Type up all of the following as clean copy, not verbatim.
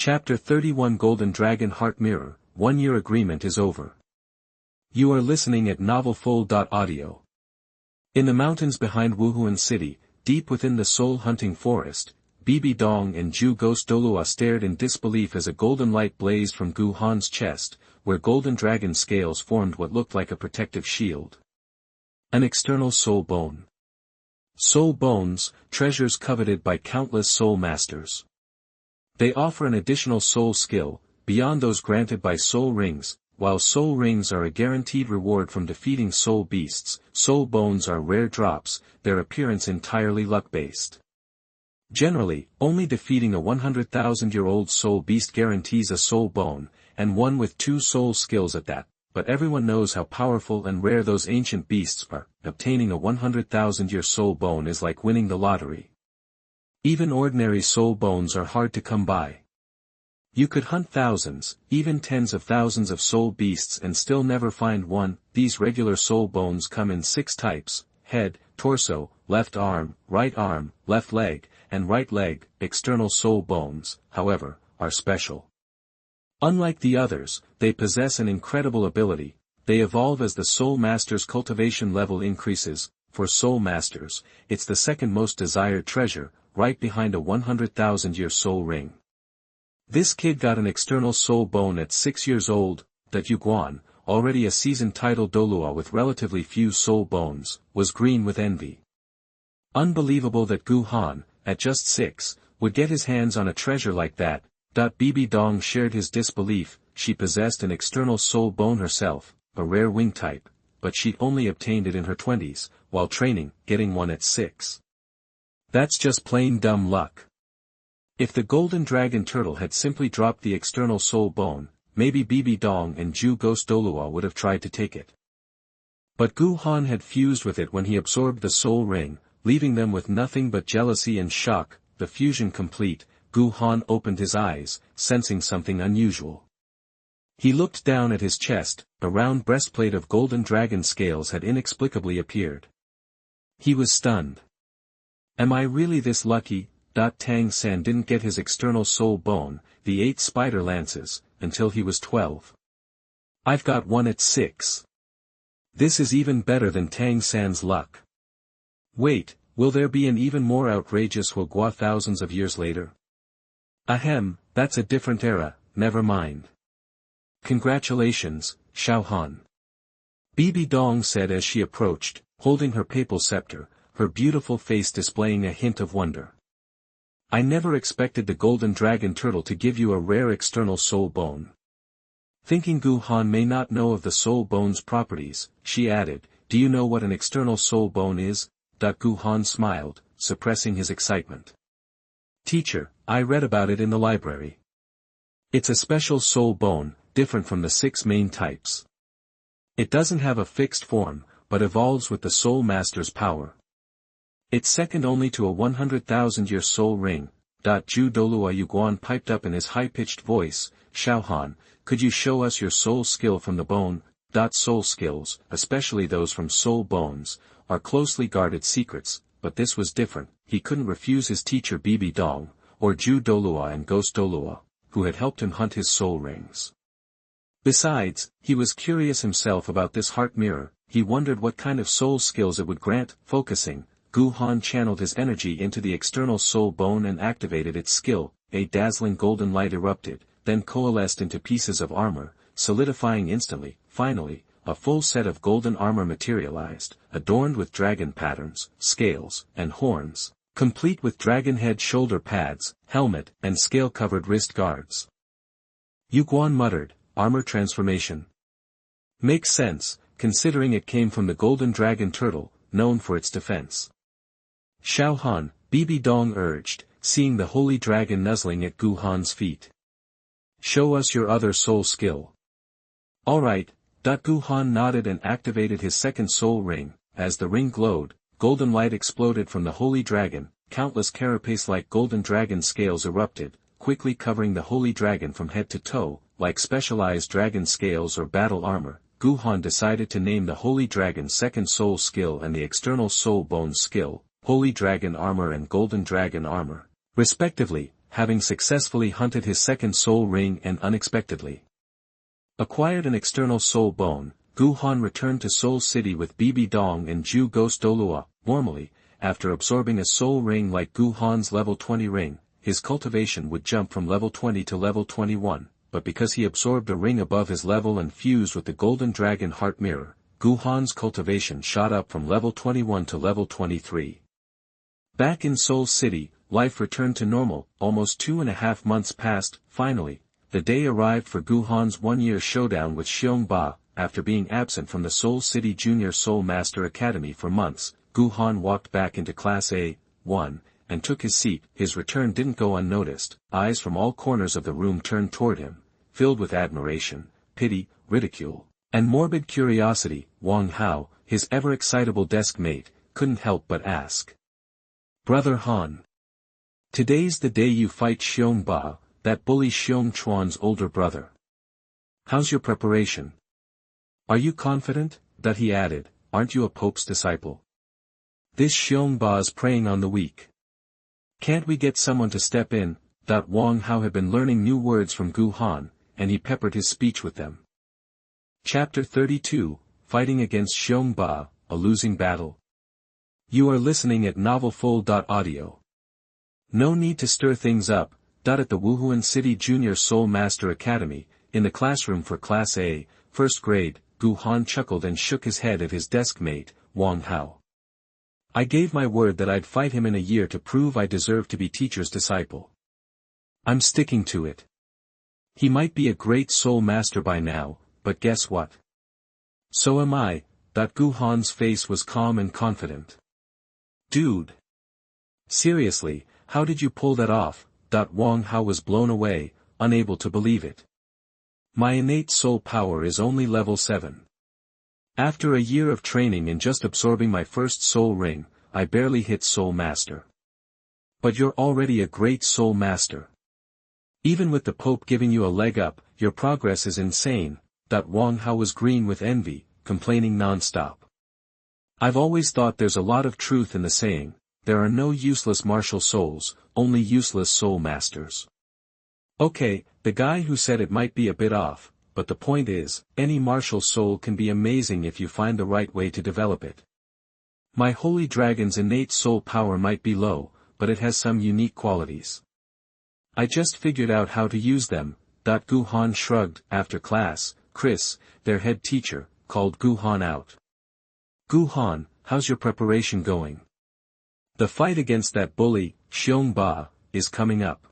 Chapter 31 Golden Dragon Heart Mirror, 1-year agreement is over. You are listening at novelfull.audio. In the mountains behind Wuhuan City, deep within the soul-hunting forest, Bibi Dong and Zhu Ghost Douluo stared in disbelief as a golden light blazed from Gu Han's chest, where golden dragon scales formed what looked like a protective shield. An external soul bone. Soul bones, treasures coveted by countless soul masters. They offer an additional soul skill, beyond those granted by soul rings. While soul rings are a guaranteed reward from defeating soul beasts, soul bones are rare drops, their appearance entirely luck-based. Generally, only defeating a 100,000-year-old soul beast guarantees a soul bone, and one with 2 soul skills at that, but everyone knows how powerful and rare those ancient beasts are. Obtaining a 100,000-year soul bone is like winning the lottery. Even ordinary soul bones are hard to come by. You could hunt thousands, even tens of thousands of soul beasts and still never find one. These regular soul bones come in 6 types: head, torso, left arm, left leg, and right leg. External soul bones, however, are special. Unlike the others, they possess an incredible ability. They evolve as the soul master's cultivation level increases. For soul masters, it's the second most desired treasure, right behind a 100,000-year soul ring. This kid got an external soul bone at 6 years old. That Yuguan, already a seasoned title Douluo with relatively few soul bones, was green with envy. Unbelievable that Gu Han, at just 6, would get his hands on a treasure like that. Bibi Dong shared his disbelief. She possessed an external soul bone herself, a rare wing type, but she'd only obtained it in her 20s, while training, getting one at 6. That's just plain dumb luck. If the golden dragon turtle had simply dropped the external soul bone, maybe Bibi Dong and Zhu Ghost Douluo would have tried to take it. But Gu Han had fused with it when he absorbed the soul ring, leaving them with nothing but jealousy and shock. The fusion complete, Gu Han opened his eyes, sensing something unusual. He looked down at his chest. A round breastplate of golden dragon scales had inexplicably appeared. He was stunned. Am I really this lucky? Tang San didn't get his external soul bone, the 8 spider lances, until he was 12. I've got one at 6. This is even better than Tang San's luck. Wait, will there be an even more outrageous Huogua thousands of years later? Ahem, that's a different era, never mind. Congratulations, Xiao Han. Bibi Dong said as she approached, holding her papal scepter, her beautiful face displaying a hint of wonder. I never expected the golden dragon turtle to give you a rare external soul bone. Thinking Gu Han may not know of the soul bone's properties, she added, do you know what an external soul bone is? Gu Han smiled, suppressing his excitement. Teacher, I read about it in the library. It's a special soul bone, different from the 6 main types. It doesn't have a fixed form, but evolves with the soul master's power. It's second only to a 100,000-year soul ring. Zhu Douluo Yuguan piped up in his high-pitched voice, Xiao Han, could you show us your soul skill from the bone? Soul skills, especially those from soul bones, are closely guarded secrets, but this was different. He couldn't refuse his teacher Bibi Dong, or Zhu Douluo and Ghost Douluo, who had helped him hunt his soul rings. Besides, he was curious himself about this heart mirror. He wondered what kind of soul skills it would grant. Focusing, Gu Han channeled his energy into the external soul bone and activated its skill. A dazzling golden light erupted, then coalesced into pieces of armor, solidifying instantly. Finally, a full set of golden armor materialized, adorned with dragon patterns, scales, and horns, complete with dragon head shoulder pads, helmet, and scale-covered wrist guards. Yuguan muttered, armor transformation. Makes sense, considering it came from the golden dragon turtle, known for its defense. Xiao Han, Bibi Dong urged, seeing the holy dragon nuzzling at Gu Han's feet. Show us your other soul skill. Alright. Gu Han nodded and activated his second soul ring. As the ring glowed, golden light exploded from the holy dragon. Countless carapace-like golden dragon scales erupted, quickly covering the holy dragon from head to toe. Like specialized dragon scales or battle armor, Gu Han decided to name the holy dragon's second soul skill and the external soul bone skill, Holy Dragon Armor and Golden Dragon Armor, respectively. having successfully hunted his second soul ring and unexpectedly acquired an external soul bone, Gu Han returned to Soul City with Bibi Dong and Ju Ghost Douluo. Normally, after absorbing a soul ring like Gu Han's level 20 ring, his cultivation would jump from level 20 to level 21, but because he absorbed a ring above his level and fused with the Golden Dragon Heart Mirror, Gu Han's cultivation shot up from level 21 to level 23. Back in Soul City, life returned to normal. Almost 2.5 months passed. Finally, the day arrived for Gu Han's one-year showdown with Xiong Ba. After being absent from the Soul City Junior Soul Master Academy for months, Gu Han walked back into Class A1, and took his seat. His return didn't go unnoticed. Eyes from all corners of the room turned toward him, filled with admiration, pity, ridicule, and morbid curiosity. Wang Hao, his ever-excitable desk mate, couldn't help but ask. "Brother Han. Today's the day you fight Xiong Ba, that bully Xiong Chuan's older brother. How's your preparation? Are you confident?" That he added, "Aren't you a Pope's disciple? This Xiong Ba's preying on the weak. Can't we get someone to step in?" Wang Hao had been learning new words from Gu Han, and he peppered his speech with them. Chapter 32, Fighting Against Xiong Ba, a Losing Battle. You are listening at NovelFull.audio. No need to stir things up. At the Wuhuan City Junior Soul Master Academy, in the classroom for Class A, first grade, Gu Han chuckled and shook his head at his desk mate, Wang Hao. "I gave my word that I'd fight him in a year to prove I deserve to be teacher's disciple. I'm sticking to it. He might be a great soul master by now, but guess what? So am I." Gu Han's face was calm and confident. "Dude. Seriously, how did you pull that off?" Wang Hao was blown away, unable to believe it. "My innate soul power is only level 7. After a year of training and just absorbing my first soul ring, I barely hit soul master. But you're already a great soul master. Even with the Pope giving you a leg up, your progress is insane." Wang Hao was green with envy, complaining non-stop. "I've always thought there's a lot of truth in the saying, there are no useless martial souls, only useless soul masters. Okay, the guy who said it might be a bit off, but the point is, any martial soul can be amazing if you find the right way to develop it. My holy dragon's innate soul power might be low, but it has some unique qualities. I just figured out how to use them." Gu Han shrugged. After class, Chris, their head teacher, called Gu Han out. "Gu Han, how's your preparation going? The fight against that bully, Xiong Ba, is coming up.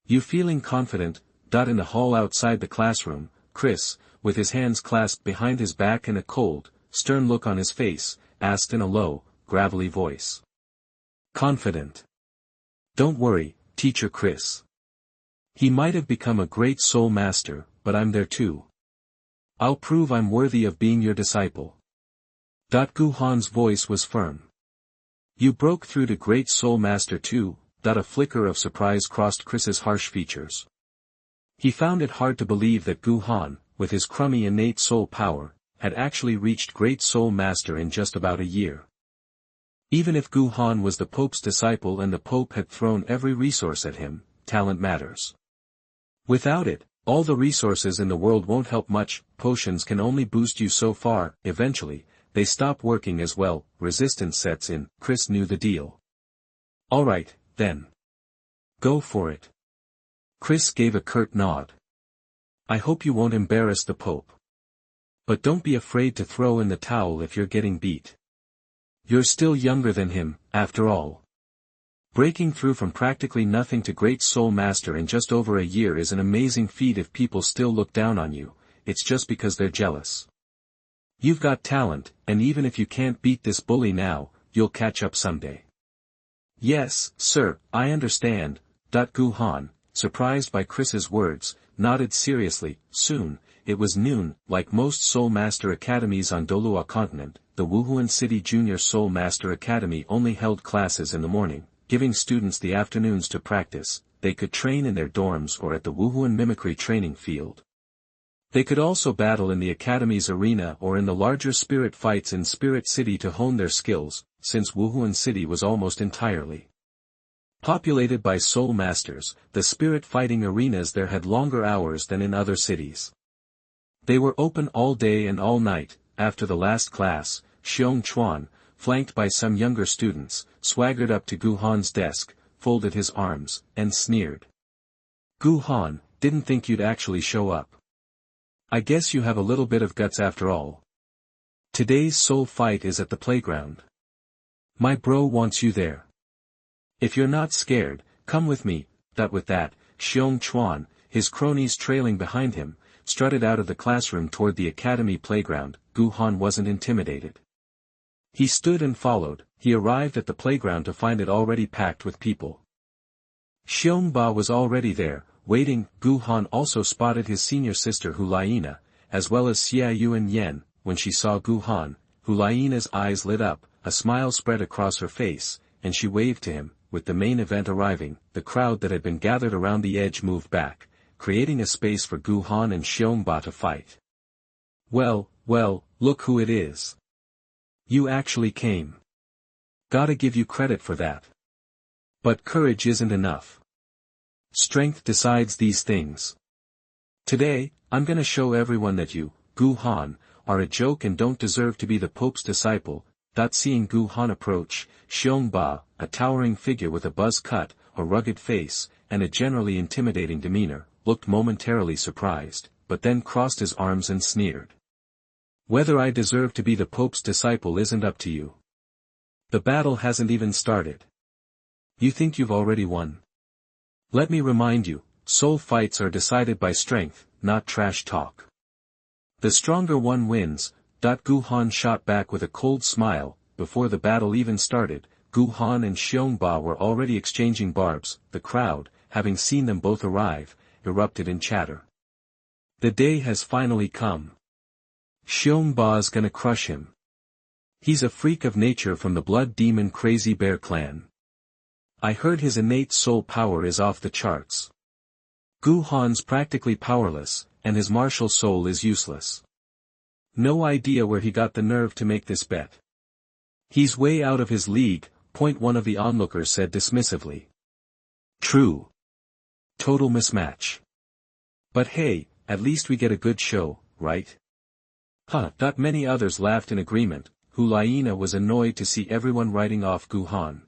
You feeling confident?" In the hall outside the classroom, Chris, with his hands clasped behind his back and a cold, stern look on his face, asked in a low, gravelly voice. "Confident. Don't worry, Teacher Chris. He might have become a great soul master, but I'm there too. I'll prove I'm worthy of being your disciple." Gu Han's voice was firm. "You broke through to great soul master too?" A flicker of surprise crossed Chris's harsh features. He found it hard to believe that Gu Han, with his crummy innate soul power, had actually reached great soul master in just about a year. Even if Gu Han was the Pope's disciple and the Pope had thrown every resource at him, talent matters. Without it, all the resources in the world won't help much. Potions can only boost you so far. Eventually, they stop working as well, resistance sets in. Chris knew the deal. "Alright, then. Go for it." Chris gave a curt nod. "I hope you won't embarrass the Pope. But don't be afraid to throw in the towel if you're getting beat. You're still younger than him, after all. Breaking through from practically nothing to great soul master in just over a year is an amazing feat. If people still look down on you, it's just because they're jealous. You've got talent, and even if you can't beat this bully now, you'll catch up someday." "Yes, sir, I understand." Gu Han, surprised by Chris's words, nodded seriously. Soon, it was noon. Like most Soul Master Academies on Douluo Continent, the Wuhuan City Junior Soul Master Academy only held classes in the morning, giving students the afternoons to practice. They could train in their dorms or at the Wuhuan Mimicry training field. They could also battle in the Academy's arena or in the larger spirit fights in Spirit City to hone their skills, since Wuhuan City was almost entirely Populated by soul masters, the spirit fighting arenas there had longer hours than in other cities. They were open all day and all night. After the last class, Xiong Chuan, flanked by some younger students, swaggered up to Gu Han's desk, folded his arms, and sneered. "Gu Han, didn't think you'd actually show up. I guess you have a little bit of guts after all. Today's soul fight is at the playground. My bro wants you there. If you're not scared, come with me." With that, Xiong Chuan, his cronies trailing behind him, strutted out of the classroom toward the academy playground. Gu Han wasn't intimidated. He stood and followed. He arrived at the playground to find it already packed with people. Xiong Ba was already there, waiting. Gu Han also spotted his senior sister Hulaina, as well as Xia Yu and Yen. When she saw Gu Han, Hulaina's eyes lit up, a smile spread across her face, and she waved to him. With the main event arriving, the crowd that had been gathered around the edge moved back, creating a space for Gu Han and Xiong Ba to fight. Well, look who it is. You actually came. Gotta give you credit for that. But courage isn't enough. Strength decides these things. Today, I'm gonna show everyone that you, Gu Han, are a joke and don't deserve to be the Pope's disciple. Seeing Gu Han approach, Xiong Ba, a towering figure with a buzz cut, a rugged face, and a generally intimidating demeanor, looked momentarily surprised, but then crossed his arms and sneered. Whether I deserve to be the Pope's disciple isn't up to you. The battle hasn't even started. You think you've already won? Let me remind you, soul fights are decided by strength, not trash talk. The stronger one wins. Gu Han shot back with a cold smile. Before the battle even started, Gu Han and Xiong Ba were already exchanging barbs. The crowd, having seen them both arrive, erupted in chatter. The day has finally come. Xiong Ba's gonna crush him. He's a freak of nature from the blood demon Crazy Bear clan. I heard his innate soul power is off the charts. Gu Han's practically powerless, and his martial soul is useless. No idea where he got the nerve to make this bet. He's way out of his league. One of the onlookers said dismissively. True. Total mismatch. But hey, at least we get a good show, right? Many others laughed in agreement. Hulaina was annoyed to see everyone writing off Gu Han.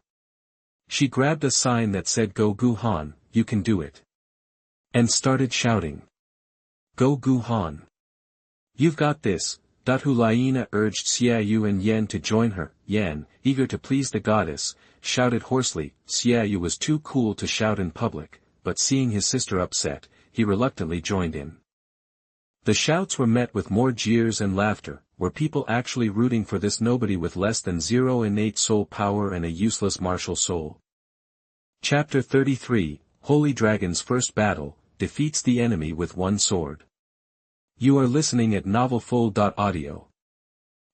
She grabbed a sign that said "Go Gu Han, you can do it," and started shouting. Go Gu Han. You've got this. Hulaina urged Xia Yu and Yen to join her. Yen, eager to please the goddess, shouted hoarsely. Xia Yu was too cool to shout in public, but seeing his sister upset, he reluctantly joined in. The shouts were met with more jeers and laughter. Were people actually rooting for this nobody with less than 0 innate soul power and a useless martial soul? Chapter 33, Holy Dragon's First Battle, defeats the enemy with one sword. You are listening at NovelFull.audio.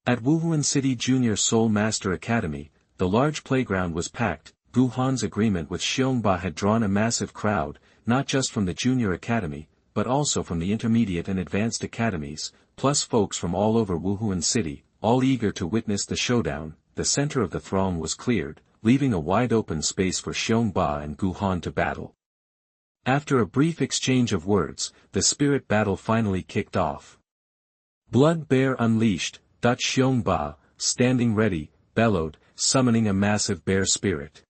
At Wuhuan City Junior Soul Master Academy, the large playground was packed. Gu Han's agreement with Xiong Ba had drawn a massive crowd, not just from the Junior Academy, but also from the Intermediate and Advanced Academies, plus folks from all over Wuhuan City, all eager to witness the showdown. The center of the throng was cleared, leaving a wide open space for Xiong Ba and Gu Han to battle. After a brief exchange of words, the spirit battle finally kicked off. Blood Bear unleashed. Xiong Ba, standing ready, bellowed, summoning a massive bear spirit.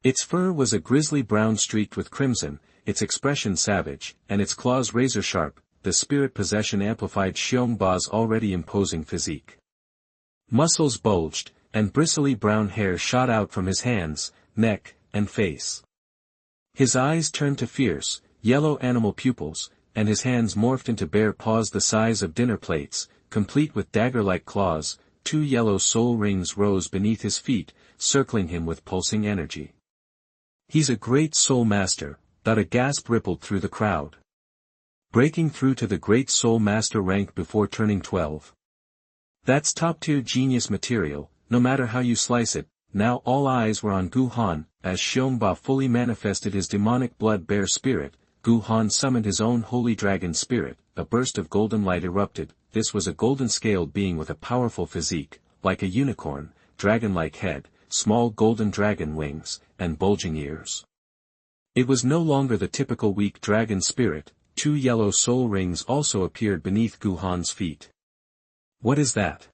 Its fur was a grisly brown streaked with crimson, its expression savage, and its claws razor-sharp. The spirit possession amplified Xiong Ba's already imposing physique. Muscles bulged, and bristly brown hair shot out from his hands, neck, and face. His eyes turned to fierce, yellow animal pupils, and his hands morphed into bear paws the size of dinner plates, complete with dagger-like claws. 2 yellow soul rings rose beneath his feet, circling him with pulsing energy. He's a great soul master. A gasp rippled through the crowd. Breaking through to the great soul master rank before turning 12. That's top-tier genius material, no matter how you slice it. Now all eyes were on Gu Han. As Xiong Ba fully manifested his demonic blood bear spirit, Gu Han summoned his own holy dragon spirit. A burst of golden light erupted. This was a golden-scaled being with a powerful physique, like a unicorn, dragon-like head, small golden dragon wings, and bulging ears. It was no longer the typical weak dragon spirit. 2 yellow soul rings also appeared beneath Gu Han's feet. What is that?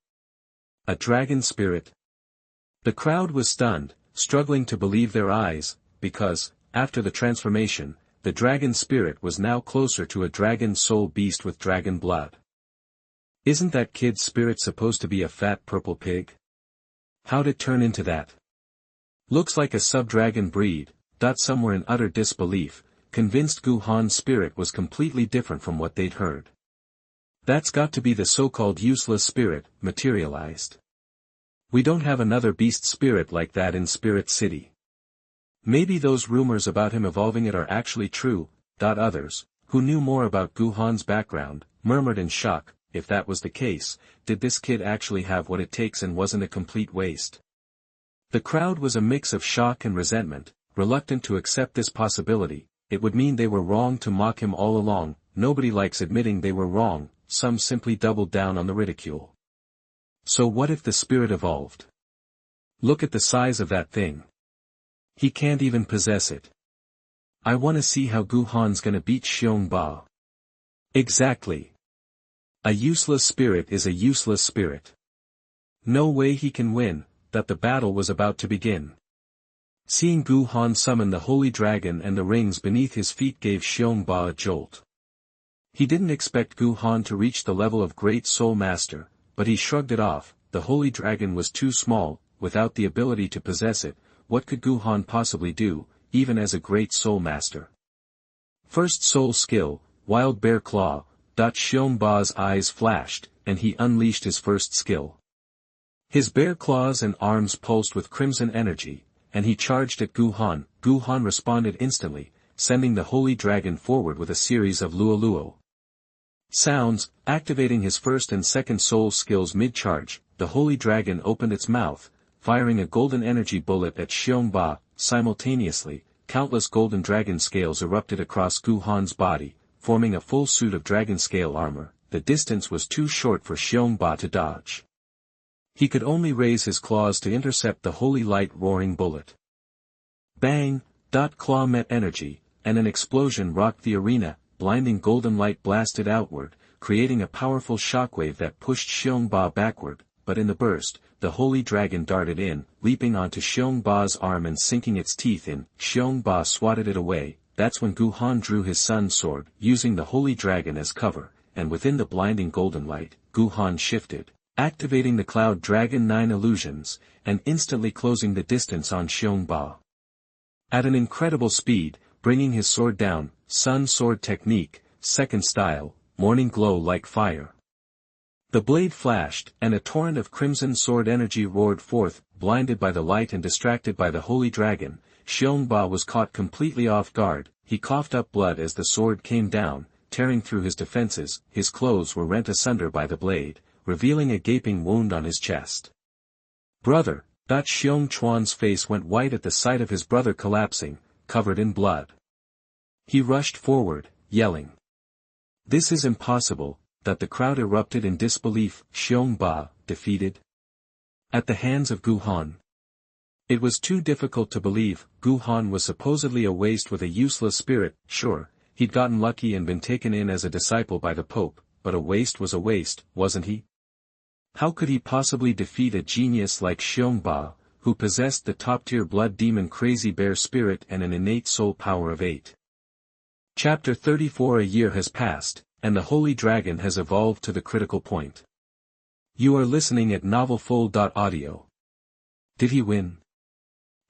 A dragon spirit? The crowd was stunned, struggling to believe their eyes, because, after the transformation, the dragon spirit was now closer to a dragon soul beast with dragon blood. Isn't that kid's spirit supposed to be a fat purple pig? How'd it turn into that? Looks like a sub-dragon breed. Somewhere in utter disbelief, convinced Gu Han's spirit was completely different from what they'd heard. That's got to be the so-called useless spirit, materialized. We don't have another beast spirit like that in Spirit City. Maybe those rumors about him evolving it are actually true. Others, who knew more about Gu Han's background, murmured in shock. If that was the case, did this kid actually have what it takes and wasn't a complete waste? The crowd was a mix of shock and resentment, reluctant to accept this possibility. It would mean they were wrong to mock him all along. Nobody likes admitting they were wrong. Some simply doubled down on the ridicule. So what if the spirit evolved? Look at the size of that thing. He can't even possess it. I want to see how Gu Han's gonna beat Xiong Ba. Exactly. A useless spirit is a useless spirit. No way he can win. That the battle was about to begin. Seeing Gu Han summon the holy dragon and the rings beneath his feet gave Xiong Ba a jolt. He didn't expect Gu Han to reach the level of Great Soul Master, but he shrugged it off. The holy dragon was too small. Without the ability to possess it, what could Gu Han possibly do, even as a Great Soul Master? First soul skill, Wild Bear Claw. Xiong Ba's eyes flashed, and he unleashed his first skill. His bear claws and arms pulsed with crimson energy, and he charged at Gu Han. Gu Han responded instantly, sending the holy dragon forward with a series of luo sounds. Activating his first and second soul skills mid-charge, the holy dragon opened its mouth, firing a golden energy bullet at Xiong Ba. Simultaneously, countless golden dragon scales erupted across Gu Han's body, forming a full suit of dragon scale armor. The distance was too short for Xiong Ba to dodge. He could only raise his claws to intercept the holy light roaring bullet. Bang! Claw met energy, and an explosion rocked the arena. Blinding golden light blasted outward, creating a powerful shockwave that pushed Xiong Ba backward, but in the burst, the holy dragon darted in, leaping onto Xiong Ba's arm and sinking its teeth in. Xiong Ba swatted it away. That's when Gu Han drew his sun sword, using the holy dragon as cover, and within the blinding golden light, Gu Han shifted, activating the Cloud Dragon 9 illusions, and instantly closing the distance on Xiong Ba. At an incredible speed, bringing his sword down. Sun sword technique, second style, morning glow like fire. The blade flashed, and a torrent of crimson sword energy roared forth. Blinded by the light and distracted by the holy dragon, Xiong Ba was caught completely off guard. He coughed up blood as the sword came down, tearing through his defenses. His clothes were rent asunder by the blade, revealing a gaping wound on his chest. Brother! Xiong Chuan's face went white at the sight of his brother collapsing, covered in blood. He rushed forward, yelling. This is impossible. The crowd erupted in disbelief. Xiong Ba, defeated? At the hands of Gu Han. It was too difficult to believe. Gu Han was supposedly a waste with a useless spirit. Sure, he'd gotten lucky and been taken in as a disciple by the Pope, but a waste was a waste, wasn't he? How could he possibly defeat a genius like Xiong Ba, who possessed the top-tier blood demon crazy bear spirit and an innate soul power of 8? Chapter 34. A year has passed, and the holy dragon has evolved to the critical point. You are listening at NovelFull.audio. Did he win?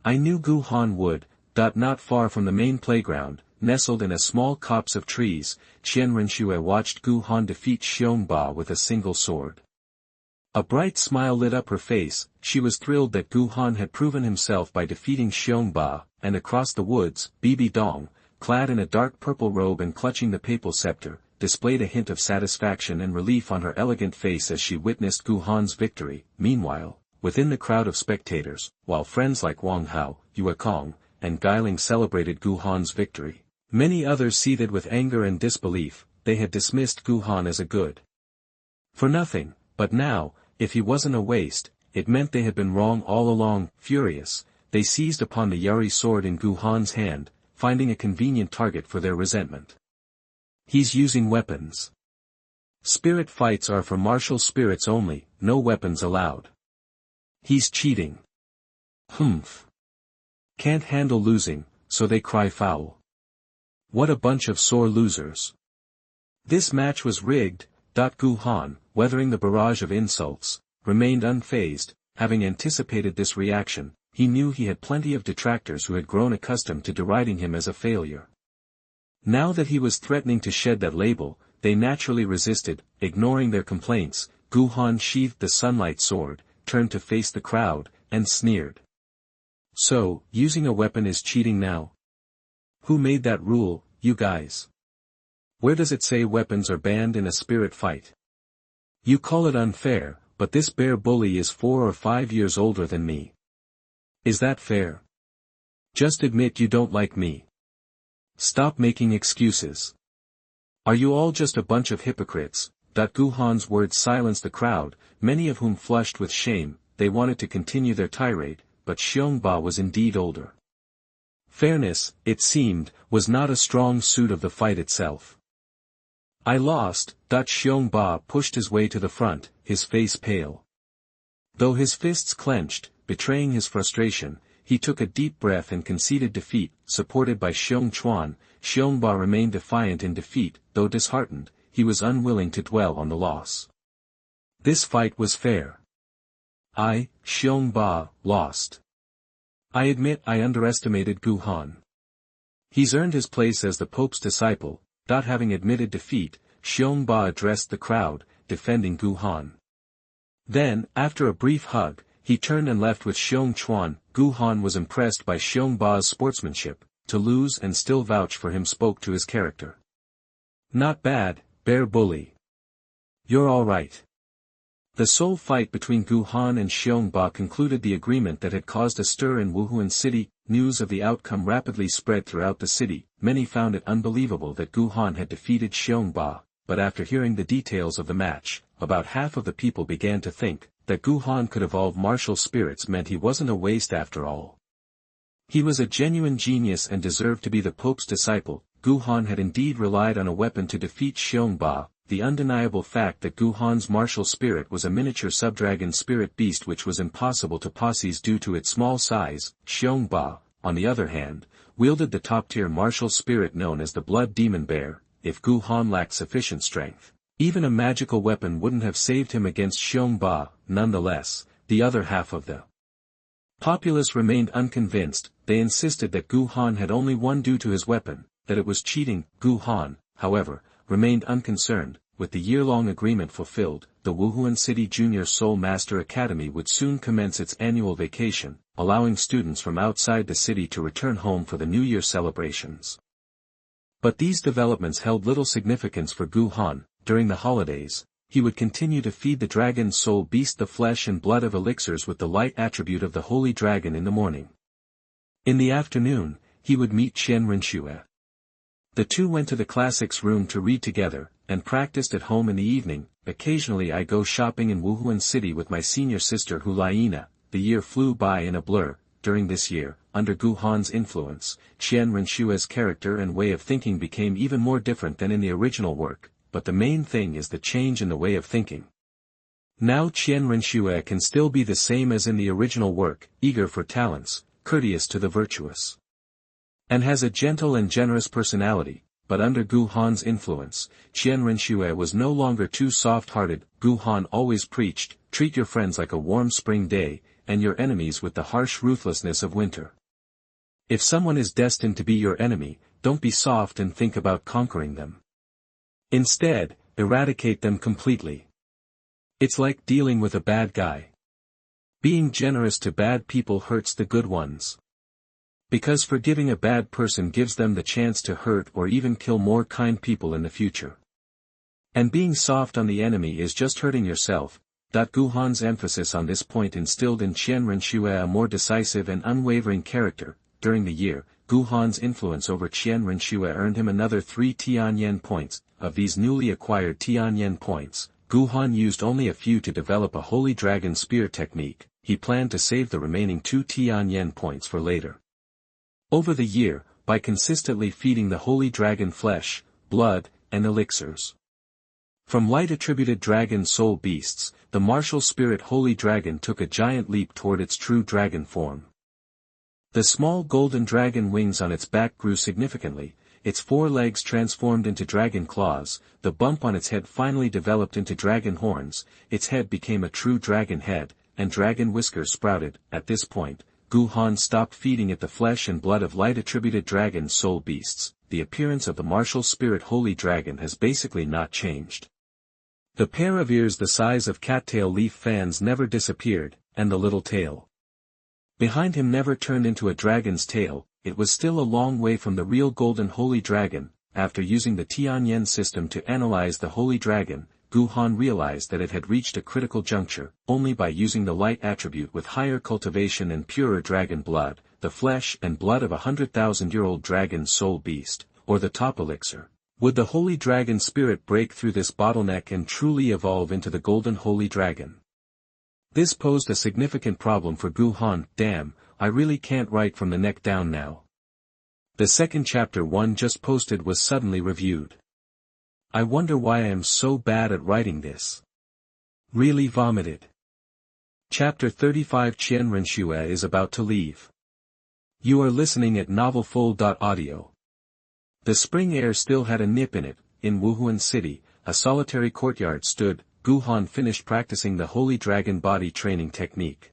I knew Gu Han would. Not far from the main playground, nestled in a small copse of trees, Qian Renxue watched Gu Han defeat Xiong Ba with a single sword. A bright smile lit up her face. She was thrilled that Gu Han had proven himself by defeating Xiong Ba, and across the woods, Bibi Dong, clad in a dark purple robe and clutching the papal scepter, displayed a hint of satisfaction and relief on her elegant face as she witnessed Gu Han's victory. Meanwhile, within the crowd of spectators, while friends like Wang Hao, Yue Kong, and Guiling celebrated Gu Han's victory, many others seethed with anger and disbelief. They had dismissed Gu Han as a good for nothing, but now, if he wasn't a waste, it meant they had been wrong all along. Furious, they seized upon the Yari sword in Gu Han's hand, finding a convenient target for their resentment. He's using weapons. Spirit fights are for martial spirits only, no weapons allowed. He's cheating. Humph. Can't handle losing, so they cry foul. What a bunch of sore losers. This match was rigged. Gu Han, weathering the barrage of insults, remained unfazed. Having anticipated this reaction, he knew he had plenty of detractors who had grown accustomed to deriding him as a failure. Now that he was threatening to shed that label, they naturally resisted. Ignoring their complaints, Gu Han sheathed the sunlight sword, turned to face the crowd, and sneered. So, using a weapon is cheating now? Who made that rule, you guys? Where does it say weapons are banned in a spirit fight? You call it unfair, but this bear bully is 4 or 5 years older than me. Is that fair? Just admit you don't like me. Stop making excuses. Are you all just a bunch of hypocrites? Gu Han's words silenced the crowd, many of whom flushed with shame. They wanted to continue their tirade, but Xiong Ba was indeed older. Fairness, it seemed, was not a strong suit of the fight itself. I lost. Xiong Ba pushed his way to the front, his face pale. Though his fists clenched, betraying his frustration, he took a deep breath and conceded defeat. Supported by Xiong Chuan, Xiong Ba remained defiant in defeat. Though disheartened, he was unwilling to dwell on the loss. This fight was fair. I, Xiong Ba, lost. I admit I underestimated Gu Han. He's earned his place as the Pope's disciple. Having admitted defeat, Xiong Ba addressed the crowd, defending Gu Han. Then, after a brief hug, he turned and left with Xiong Chuan. Gu Han was impressed by Xiong Ba's sportsmanship. To lose and still vouch for him spoke to his character. Not bad, bear bully. You're all right. The sole fight between Gu Han and Xiong Ba concluded the agreement that had caused a stir in Wuhuan City. News of the outcome rapidly spread throughout the city. Many found it unbelievable that Gu Han had defeated Xiong Ba, but after hearing the details of the match, about half of the people began to think that Gu Han could evolve martial spirits meant he wasn't a waste after all. He was a genuine genius and deserved to be the Pope's disciple. Gu Han had indeed relied on a weapon to defeat Xiong Ba. The undeniable fact that Gu Han's martial spirit was a miniature subdragon spirit beast which was impossible to possess due to its small size. Xiong Ba, on the other hand, wielded the top-tier martial spirit known as the Blood Demon Bear. If Gu Han lacked sufficient strength, even a magical weapon wouldn't have saved him against Xiong Ba. Nonetheless, the other half of the populace remained unconvinced. They insisted that Gu Han had only won due to his weapon, that it was cheating. Gu Han, however, remained unconcerned. With the year-long agreement fulfilled, the Wuhuan City Junior Soul Master Academy would soon commence its annual vacation, allowing students from outside the city to return home for the New Year celebrations. But these developments held little significance for Gu Han. During the holidays, he would continue to feed the dragon soul beast the flesh and blood of elixirs with the light attribute of the holy dragon in the morning. In the afternoon, he would meet Qian Renxue. The two went to the classics room to read together, and practiced at home in the evening. Occasionally I go shopping in Wuhuan City with my senior sister Hulaina. The year flew by in a blur. During this year, under Gu Han's influence, Qian Renshue's character and way of thinking became even more different than in the original work, but the main thing is the change in the way of thinking. Now Qian Renxue can still be the same as in the original work, eager for talents, courteous to the virtuous, and has a gentle and generous personality. But under Gu Han's influence, Qian Renxue was no longer too soft-hearted. Gu Han always preached, treat your friends like a warm spring day, and your enemies with the harsh ruthlessness of winter. If someone is destined to be your enemy, don't be soft and think about conquering them. Instead, eradicate them completely. It's like dealing with a bad guy. Being generous to bad people hurts the good ones. Because forgiving a bad person gives them the chance to hurt or even kill more kind people in the future. And being soft on the enemy is just hurting yourself. Gu Han's emphasis on this point instilled in Qian Renxue a more decisive and unwavering character. During the year, Gu Han's influence over Qian Renxue earned him another 3 Tianyen points. Of these newly acquired Tianyen points, Gu Han used only a few to develop a Holy Dragon Spear technique. He planned to save the remaining 2 Tianyan points for later. Over the year, by consistently feeding the Holy Dragon flesh, blood, and elixirs from light-attributed dragon soul beasts, the martial spirit Holy Dragon took a giant leap toward its true dragon form. The small golden dragon wings on its back grew significantly, its 4 legs transformed into dragon claws, the bump on its head finally developed into dragon horns, its head became a true dragon head, and dragon whiskers sprouted. At this point, Gu Han stopped feeding it the flesh and blood of light-attributed dragon soul beasts. The appearance of the martial spirit Holy Dragon has basically not changed. The pair of ears the size of cattail leaf fans never disappeared, and the little tail behind him never turned into a dragon's tail. It was still a long way from the real golden Holy Dragon. After using the Tianyan system to analyze the Holy Dragon, Gu Han realized that it had reached a critical juncture. Only by using the light attribute with higher cultivation and purer dragon blood, the flesh and blood of 100,000-year-old dragon soul beast, or the top elixir, would the Holy Dragon Spirit break through this bottleneck and truly evolve into the Golden Holy Dragon. This posed a significant problem for Gu Han. Damn, I really can't write from the neck down now. The second chapter one just posted was suddenly reviewed. I wonder why I am so bad at writing this. Really vomited. Chapter 35 Qian Renxue is about to leave. You are listening at NovelFull.audio. The spring air still had a nip in it. In Wuhuan City, a solitary courtyard stood. Gu Han finished practicing the Holy Dragon body training technique.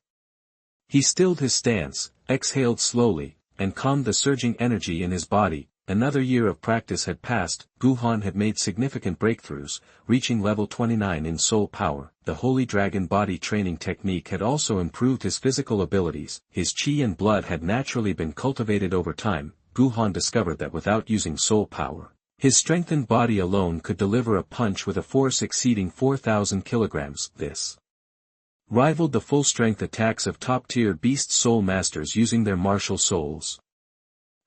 He stilled his stance, exhaled slowly, and calmed the surging energy in his body. Another year of practice had passed. Gu Han had made significant breakthroughs, reaching level 29 in soul power. The Holy Dragon body training technique had also improved his physical abilities. His qi and blood had naturally been cultivated over time. Gu Han discovered that without using soul power, his strengthened body alone could deliver a punch with a force exceeding 4,000 kilograms. This rivaled the full-strength attacks of top-tier beast soul masters using their martial souls.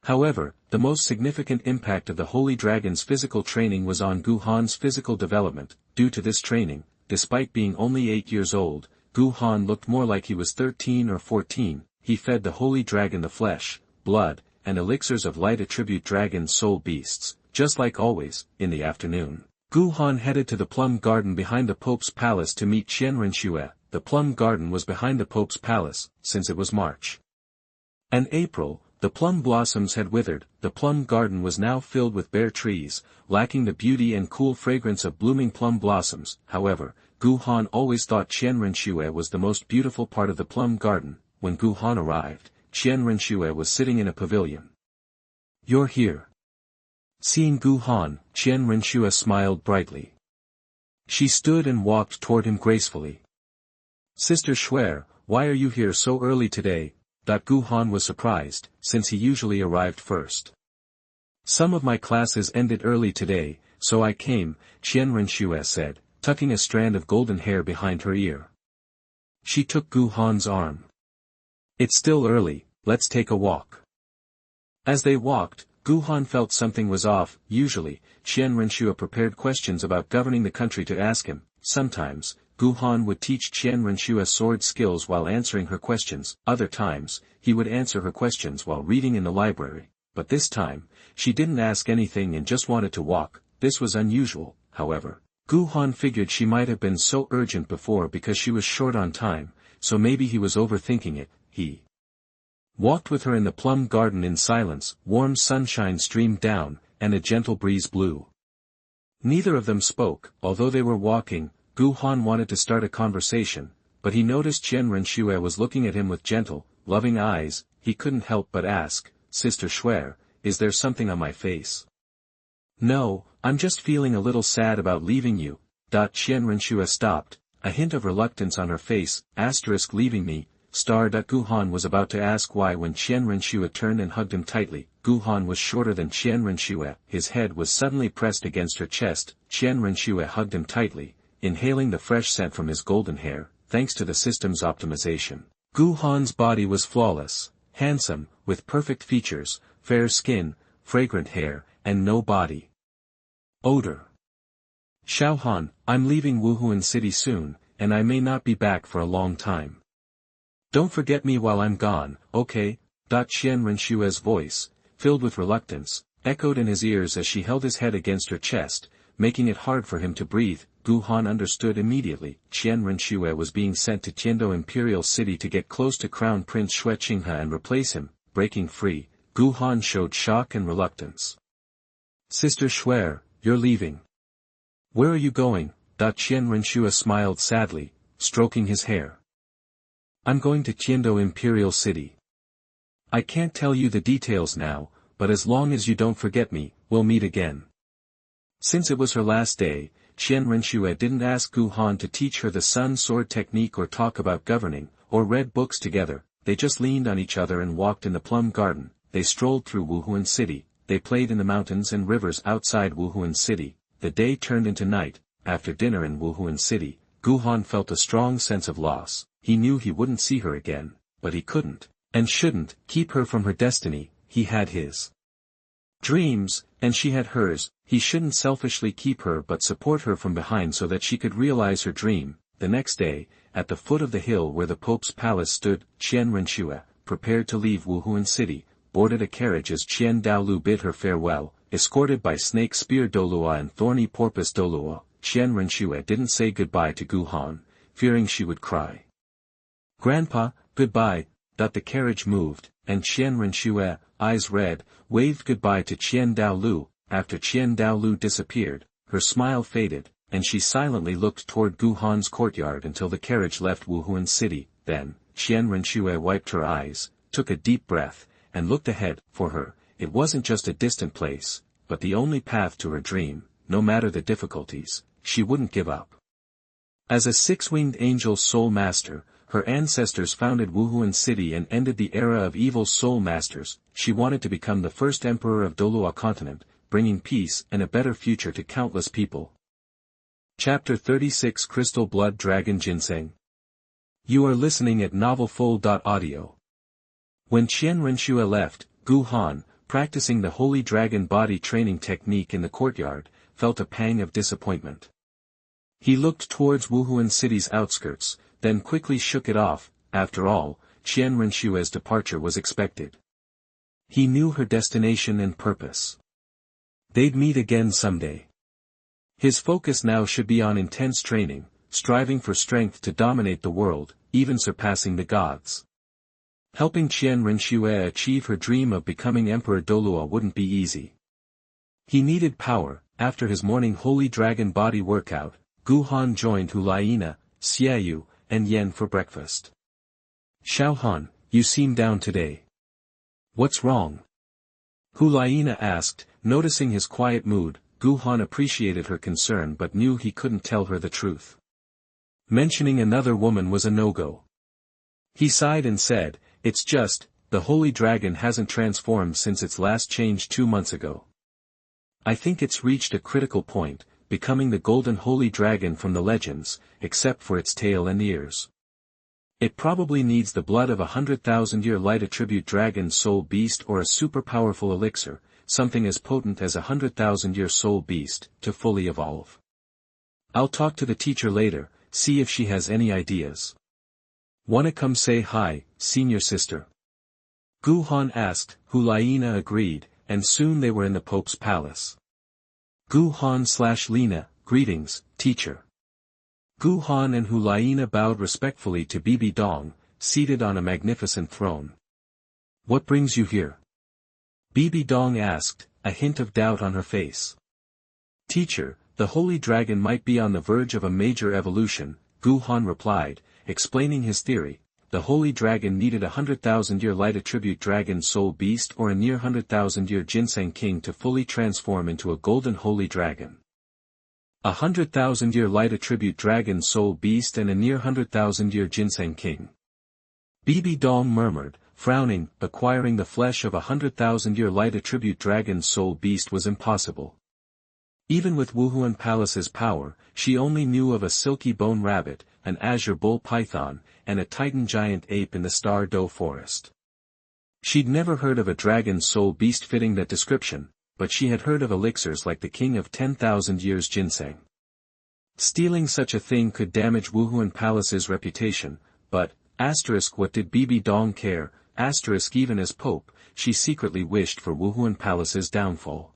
However, the most significant impact of the Holy Dragon's physical training was on Gu Han's physical development. Due to this training, despite being only 8 years old, Gu Han looked more like he was 13 or 14. He fed the Holy Dragon the flesh, blood, and elixirs of light attribute dragon soul beasts. Just like always, in the afternoon, Gu Han headed to the plum garden behind the Pope's palace to meet Qian Renxue. The plum garden was behind the Pope's palace, since it was March and April. The plum blossoms had withered. The plum garden was now filled with bare trees, lacking the beauty and cool fragrance of blooming plum blossoms. However, Gu Han always thought Qian Renxue was the most beautiful part of the plum garden. When Gu Han arrived, Qian Renxue was sitting in a pavilion. You're here. Seeing Gu Han, Qian Renxue smiled brightly. She stood and walked toward him gracefully. Sister Xue, why are you here so early today? Gu Han was surprised, since he usually arrived first. Some of my classes ended early today, so I came, Qian Renxue said, tucking a strand of golden hair behind her ear. She took Gu Han's arm. It's still early, let's take a walk. As they walked, Gu Han felt something was off. Usually, Qian Renxue prepared questions about governing the country to ask him. Sometimes, Gu Han would teach Qian Renxue sword skills while answering her questions. Other times, he would answer her questions while reading in the library. But this time, she didn't ask anything and just wanted to walk. This was unusual, however. Gu Han figured she might have been so urgent before because she was short on time, so maybe he was overthinking it. He walked with her in the plum garden in silence. Warm sunshine streamed down, and a gentle breeze blew. Neither of them spoke. Although they were walking, Gu Han wanted to start a conversation, but he noticed Qian Renxue was looking at him with gentle, loving eyes. He couldn't help but ask, Sister Xue, is there something on my face? No, I'm just feeling a little sad about leaving you. Qian Renxue stopped, a hint of reluctance on her face. Leaving me, star. Gu Han was about to ask why when Qian Renxue turned and hugged him tightly. Gu Han was shorter than Qian Renxue. His head was suddenly pressed against her chest. Qian Renxue hugged him tightly, inhaling the fresh scent from his golden hair. Thanks to the system's optimization, Gu Han's body was flawless, handsome, with perfect features, fair skin, fragrant hair, and no body odor. Xiaohan, I'm leaving Wuhuan City soon, and I may not be back for a long time. Don't forget me while I'm gone, okay? Qian Renshue's voice, filled with reluctance, echoed in his ears as she held his head against her chest, making it hard for him to breathe. Gu Han understood immediately. Qian Renxue was being sent to Tiando Imperial City to get close to Crown Prince Xue Qinghe and replace him. Breaking free, Gu Han showed shock and reluctance. Sister Xue, you're leaving. Where are you going? Qian Renxue smiled sadly, stroking his hair. I'm going to Tiando Imperial City. I can't tell you the details now, but as long as you don't forget me, we'll meet again. Since it was her last day, Qian Renxue didn't ask Gu Han to teach her the sun sword technique or talk about governing, or read books together. They just leaned on each other and walked in the plum garden. They strolled through Wuhuan City. They played in the mountains and rivers outside Wuhuan City. The day turned into night. After dinner in Wuhuan City, Gu Han felt a strong sense of loss. He knew he wouldn't see her again, but he couldn't, and shouldn't, keep her from her destiny. He had his dreams, and she had hers. He shouldn't selfishly keep her but support her from behind so that she could realize her dream. The next day, at the foot of the hill where the Pope's palace stood, Qian Renxue, prepared to leave Wuhuan City, boarded a carriage as DouluoDalu bid her farewell, escorted by Snake Spear Douluo and Thorny Porpoise Douluo. Qian Renxue didn't say goodbye to Gu Han, fearing she would cry. Grandpa, goodbye. The carriage moved, and Qian Renxue, eyes red, waved goodbye to DouluoDalu. After DouluoDalu disappeared, her smile faded, and she silently looked toward Gu Han's courtyard until the carriage left Wuhuan City. Then, Qian Renxue wiped her eyes, took a deep breath, and looked ahead. For her, it wasn't just a distant place, but the only path to her dream. No matter the difficulties, she wouldn't give up. As a six-winged angel soul master, her ancestors founded Wuhuan City and ended the era of evil soul masters. She wanted to become the first emperor of Douluo Continent, bringing peace and a better future to countless people. Chapter 36 Crystal Blood Dragon Ginseng. You are listening at NovelFull.audio. When Qian Renxue left, Gu Han, practicing the Holy Dragon body training technique in the courtyard, felt a pang of disappointment. He looked towards Wuhuan City's outskirts, then quickly shook it off. After all, Qian Renshue's departure was expected. He knew her destination and purpose. They'd meet again someday. His focus now should be on intense training, striving for strength to dominate the world, even surpassing the gods. Helping Qian Renxue achieve her dream of becoming Emperor Douluo wouldn't be easy. He needed power. After his morning Holy Dragon body workout, Gu Han joined Hulaina, Xiaoyu, and Yan for breakfast. Xiaohan, you seem down today. What's wrong? Hulaina asked, noticing his quiet mood. Gu Han appreciated her concern but knew he couldn't tell her the truth. Mentioning another woman was a no-go. He sighed and said, it's just, the Holy Dragon hasn't transformed since its last change 2 months ago. I think it's reached a critical point, becoming the golden holy dragon from the legends, except for its tail and ears. It probably needs the blood of 100,000-year light attribute dragon soul beast or a super-powerful elixir, something as potent as 100,000-year soul beast, to fully evolve. I'll talk to the teacher later, see if she has any ideas. Wanna come say hi, senior sister? Gu Han asked. Hulaina agreed, and soon they were in the Pope's palace. Gu Han/Lina, greetings, teacher. Gu Han and Hulaina bowed respectfully to Bibi Dong, seated on a magnificent throne. What brings you here? Bibi Dong asked, a hint of doubt on her face. Teacher, the Holy Dragon might be on the verge of a major evolution, Gu Han replied, explaining his theory. The Holy Dragon needed 100,000-year light attribute dragon soul beast or a near 100,000-year ginseng king to fully transform into a golden holy dragon. 100,000-year light attribute dragon soul beast and a near 100,000-year ginseng king. Bibi Dong murmured, frowning. Acquiring the flesh of 100,000-year light attribute dragon soul beast was impossible. Even with Wuhuan Palace's power, she only knew of a silky bone rabbit, an azure bull python, and a titan giant ape in the Star Doe forest. She'd never heard of a dragon soul beast fitting that description, but she had heard of elixirs like the king of 10,000 years ginseng. Stealing such a thing could damage Wuhuan Palace's reputation, but, what did Bibi Dong care, even as Pope, she secretly wished for Wuhuan Palace's downfall.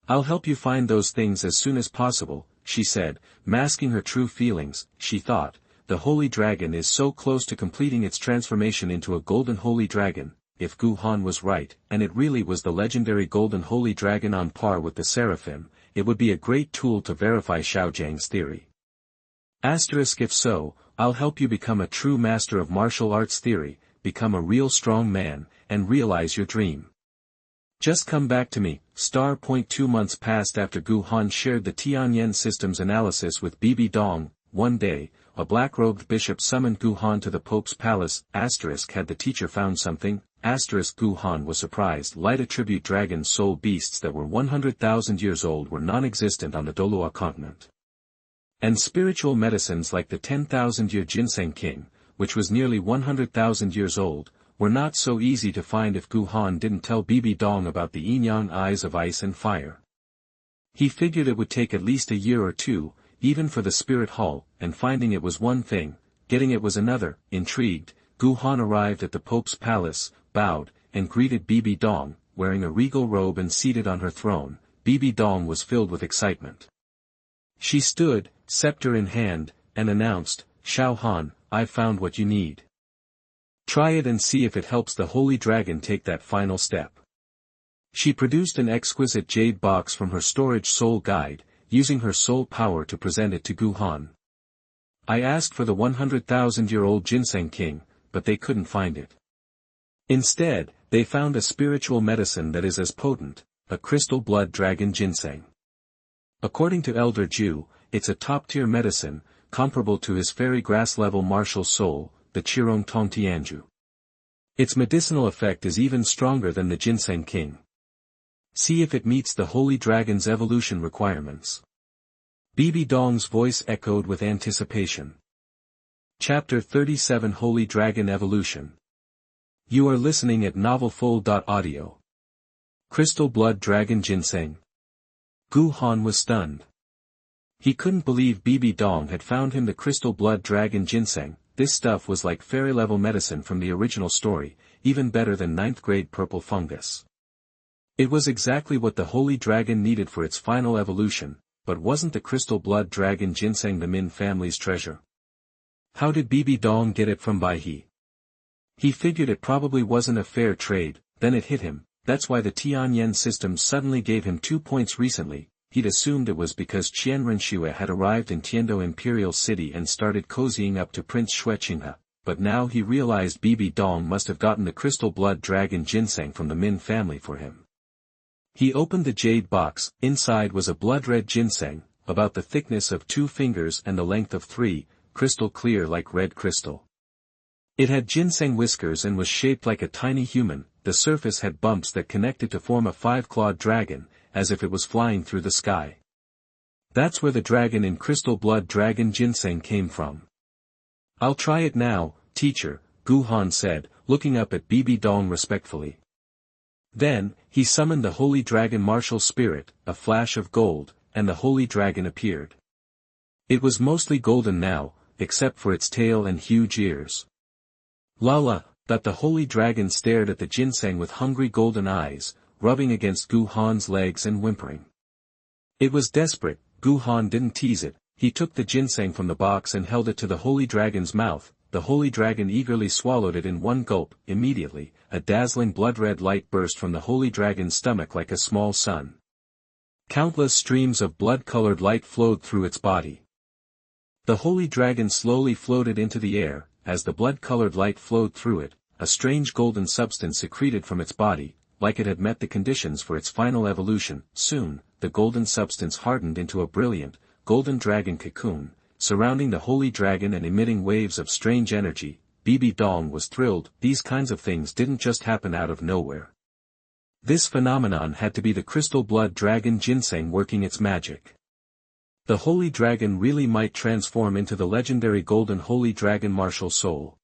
I'll help you find those things as soon as possible, she said, masking her true feelings. She thought, the Holy Dragon is so close to completing its transformation into a golden Holy Dragon. If Gu Han was right, and it really was the legendary golden Holy Dragon on par with the Seraphim, it would be a great tool to verify Xiaojiang's theory. If so, I'll help you become a true master of martial arts theory, become a real strong man, and realize your dream. Just come back to me. 2 months passed after Gu Han shared the Tianyan system's analysis with Bibi Dong. One day, a black-robed bishop summoned Gu Han to the Pope's palace. Had the teacher found something? Gu Han was surprised. Light attribute dragon soul beasts that were 100,000 years old were non-existent on the Douluo Continent. And spiritual medicines like the 10,000-year Ginseng King, which was nearly 100,000 years old, were not so easy to find if Gu Han didn't tell Bibi Dong about the yin-yang eyes of ice and fire. He figured it would take at least a year or two, even for the spirit hall, and finding it was one thing, getting it was another. Intrigued, Gu Han arrived at the Pope's palace, bowed, and greeted Bibi Dong, wearing a regal robe and seated on her throne. Bibi Dong was filled with excitement. She stood, scepter in hand, and announced, Xiao Han, I've found what you need. Try it and see if it helps the Holy Dragon take that final step. She produced an exquisite jade box from her storage soul guide, using her soul power to present it to Gu Han. I asked for the 100,000-year-old Ginseng King, but they couldn't find it. Instead, they found a spiritual medicine that is as potent, a crystal blood dragon ginseng. According to Elder Ju, it's a top-tier medicine, comparable to his fairy grass-level martial soul, the Qirong Tong Tianju. Its medicinal effect is even stronger than the Ginseng King. See if it meets the Holy Dragon's evolution requirements. Bibi Dong's voice echoed with anticipation. Chapter 37 Holy Dragon Evolution. You are listening at NovelFull.audio. Crystal Blood Dragon Ginseng. Gu Han was stunned. He couldn't believe Bibi Dong had found him the Crystal Blood Dragon Ginseng. This stuff was like fairy-level medicine from the original story, even better than 9th-grade purple fungus. It was exactly what the Holy Dragon needed for its final evolution, but wasn't the Crystal Blood Dragon Ginseng the Min family's treasure? How did Bibi Dong get it from Bai He? He figured it probably wasn't a fair trade. Then it hit him. That's why the Tianyan system suddenly gave him 2 points recently. He'd assumed it was because Qian Renxue had arrived in Tiando Imperial City and started cozying up to Prince Xueqinghe, but now he realized Bibi Dong must have gotten the Crystal Blood Dragon Ginseng from the Min family for him. He opened the jade box. Inside was a blood-red ginseng, about the thickness of 2 fingers and the length of 3, crystal clear like red crystal. It had ginseng whiskers and was shaped like a tiny human. The surface had bumps that connected to form a 5-clawed dragon, as if it was flying through the sky. That's where the dragon in Crystal Blood Dragon Ginseng came from. I'll try it now, teacher, Gu Han said, looking up at Bibi Dong respectfully. Then, he summoned the Holy Dragon Martial Spirit, a flash of gold, and the Holy Dragon appeared. It was mostly golden now, except for its tail and huge ears. Lala, that the Holy Dragon stared at the ginseng with hungry golden eyes, rubbing against Gu Han's legs and whimpering. It was desperate. Gu Han didn't tease it. He took the ginseng from the box and held it to the Holy Dragon's mouth. The Holy Dragon eagerly swallowed it in one gulp. Immediately, a dazzling blood-red light burst from the Holy Dragon's stomach like a small sun. Countless streams of blood-colored light flowed through its body. The Holy Dragon slowly floated into the air. As the blood-colored light flowed through it, a strange golden substance secreted from its body, like it had met the conditions for its final evolution. Soon, the golden substance hardened into a brilliant, golden dragon cocoon, surrounding the Holy Dragon and emitting waves of strange energy. Bibi Dong was thrilled. These kinds of things didn't just happen out of nowhere. This phenomenon had to be the Crystal Blood Dragon Ginseng working its magic. The Holy Dragon really might transform into the legendary Golden Holy Dragon Martial Soul.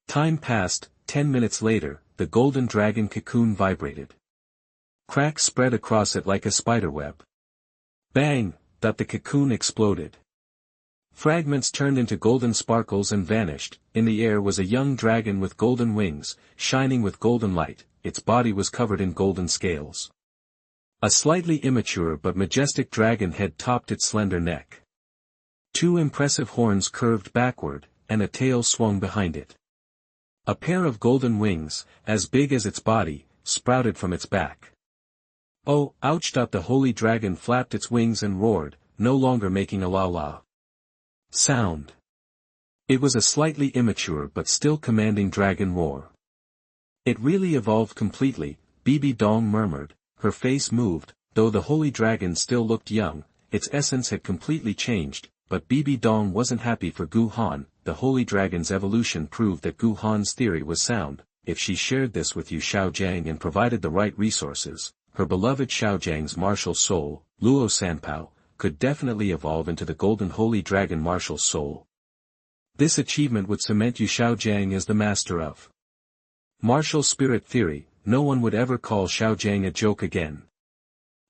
Time passed. 10 minutes later, the Golden Dragon cocoon vibrated. Cracks spread across it like a spiderweb. Bang! That the cocoon exploded. Fragments turned into golden sparkles and vanished. In the air was a young dragon with golden wings, shining with golden light. Its body was covered in golden scales. A slightly immature but majestic dragon head topped its slender neck. Two impressive horns curved backward, and a tail swung behind it. A pair of golden wings, as big as its body, sprouted from its back. Oh, ouch! The holy dragon flapped its wings and roared, no longer making a la-la sound. It was a slightly immature but still commanding dragon roar. It really evolved completely, Bibi Dong murmured. Her face moved, though the holy dragon still looked young, its essence had completely changed, but Bibi Dong wasn't happy for Gu Han. The holy dragon's evolution proved that Gu Han's theory was sound. If she shared this with Yu Xiaogang and provided the right resources, her beloved Xiaojiang's martial soul, Luo Sanpao, could definitely evolve into the golden holy dragon martial soul. This achievement would cement Yu Xiaogang as the master of martial spirit theory. No one would ever call Xiaogang a joke again.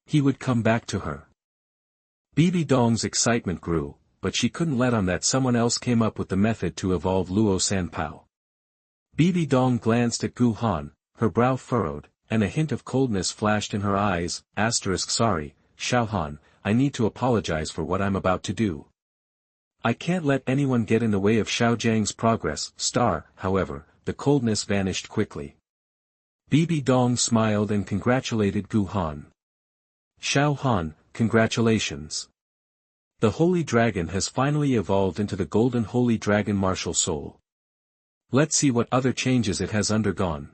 He would come back to her. Bibi Dong's excitement grew, but she couldn't let on that someone else came up with the method to evolve Luo Sanpao. Bibi Dong glanced at Gu Han, her brow furrowed, and a hint of coldness flashed in her eyes. Sorry, Xiao Han, I need to apologize for what I'm about to do. I can't let anyone get in the way of Xiaojiang's progress. However, the coldness vanished quickly. Bibi Dong smiled and congratulated Gu Han. Xiao Han, congratulations. The holy dragon has finally evolved into the golden holy dragon martial soul. Let's see what other changes it has undergone.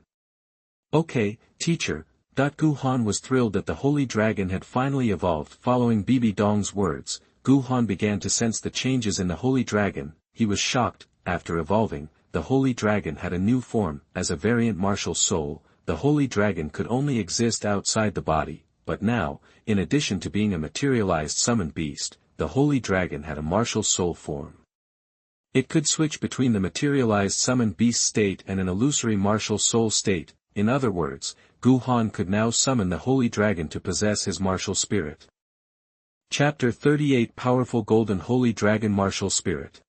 Okay, teacher. Gu Han was thrilled that the holy dragon had finally evolved. Following Bibi Dong's words, Gu Han began to sense the changes in the holy dragon. He was shocked. After evolving, the holy dragon had a new form. As a variant martial soul, the holy dragon could only exist outside the body, but now, in addition to being a materialized summoned beast, the holy dragon had a martial soul form. It could switch between the materialized summoned beast state and an illusory martial soul state. In other words, Gu Han could now summon the holy dragon to possess his martial spirit. Chapter 38 Powerful Golden Holy Dragon Martial Spirit.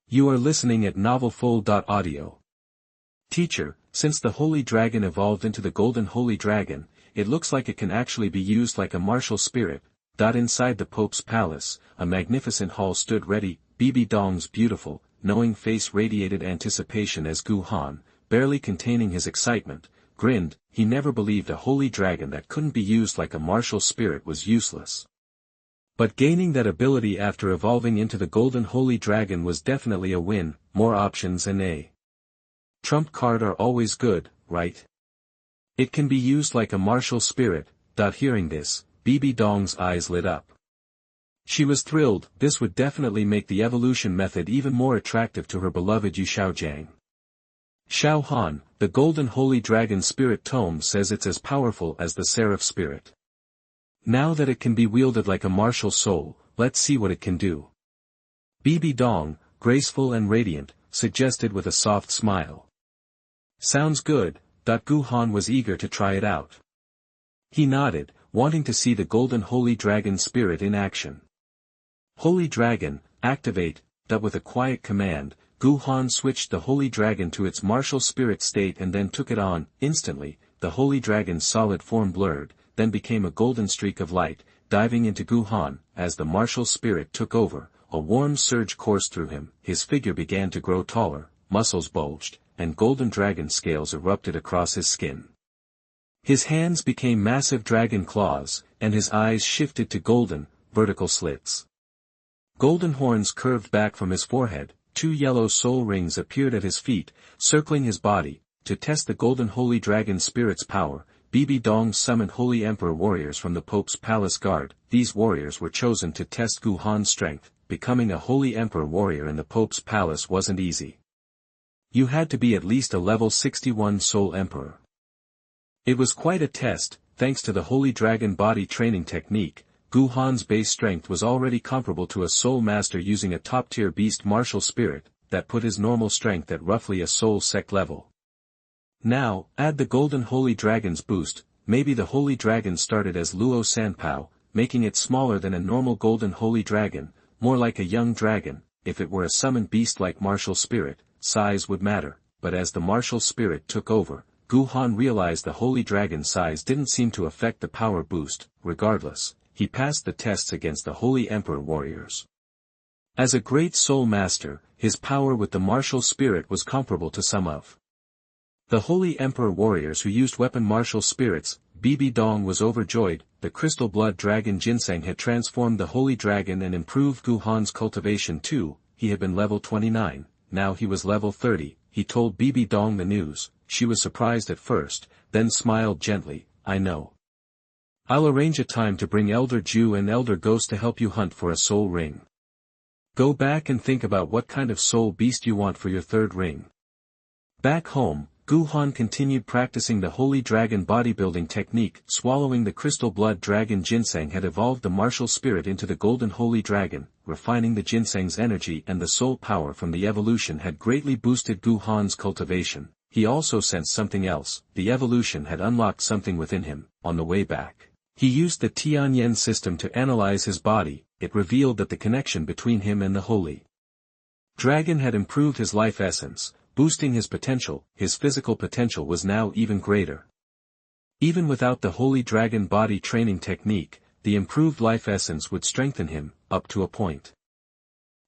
You are listening at NovelFull.audio. Teacher, since the holy dragon evolved into the golden holy dragon, it looks like it can actually be used like a martial spirit. Inside the Pope's palace, a magnificent hall stood ready. Bibi Dong's beautiful, knowing face radiated anticipation as Gu Han, barely containing his excitement, grinned. He never believed a holy dragon that couldn't be used like a martial spirit was useless. But gaining that ability after evolving into the golden holy dragon was definitely a win. More options and a trump card are always good, right? It can be used like a martial spirit. Hearing this, Bibi Dong's eyes lit up. She was thrilled. This would definitely make the evolution method even more attractive to her beloved Yu Xiaogang. Xiao Han, the golden holy dragon spirit tome says it's as powerful as the seraph spirit. Now that it can be wielded like a martial soul, let's see what it can do. Bibi Dong, graceful and radiant, suggested with a soft smile. Sounds good. Gu Han was eager to try it out. He nodded, wanting to see the golden holy dragon spirit in action. Holy dragon, activate. With a quiet command, Gu Han switched the holy dragon to its martial spirit state and then took it on. Instantly, the holy dragon's solid form blurred, then became a golden streak of light, diving into Gu Han. As the martial spirit took over, a warm surge coursed through him. His figure began to grow taller, muscles bulged, and golden dragon scales erupted across his skin. His hands became massive dragon claws, and his eyes shifted to golden, vertical slits. Golden horns curved back from his forehead. 2 yellow soul rings appeared at his feet, circling his body. To test the golden holy dragon spirit's power, Bibi Dong summoned holy emperor warriors from the Pope's palace guard. These warriors were chosen to test Gu Han's strength. Becoming a holy emperor warrior in the Pope's palace wasn't easy. You had to be at least a level 61 soul emperor. It was quite a test. Thanks to the holy dragon body training technique, Gu Han's base strength was already comparable to a soul master using a top-tier beast martial spirit, that put his normal strength at roughly a soul sect level. Now, add the golden holy dragon's boost. Maybe the holy dragon started as Luo Sanpao, making it smaller than a normal golden holy dragon. more like a young dragon. If it were a summoned beast like martial spirit, size would matter, but as the martial spirit took over, Gu Han realized the holy dragon size didn't seem to affect the power boost. Regardless, he passed the tests against the holy emperor warriors. As a great soul master, his power with the martial spirit was comparable to some of the holy emperor warriors who used weapon martial spirits. Bibi Dong was overjoyed. The crystal blood dragon Ginseng had transformed the holy dragon and improved Gu Han's cultivation too. He had been level 29, now he was level 30. He told Bibi Dong the news. She was surprised at first, then smiled gently. I know. I'll arrange a time to bring Elder Ju and Elder Ghost to help you hunt for a soul ring. Go back and think about what kind of soul beast you want for your third ring. Back home, Gu Han continued practicing the holy dragon bodybuilding technique. Swallowing the crystal blood dragon Ginseng had evolved the martial spirit into the golden holy dragon. Refining the Ginseng's energy and the soul power from the evolution had greatly boosted Gu Han's cultivation. He also sensed something else. The evolution had unlocked something within him. On the way back, he used the Tianyan system to analyze his body. It revealed that the connection between him and the holy dragon had improved his life essence, boosting his potential. His physical potential was now even greater. Even without the holy dragon body training technique, the improved life essence would strengthen him, up to a point.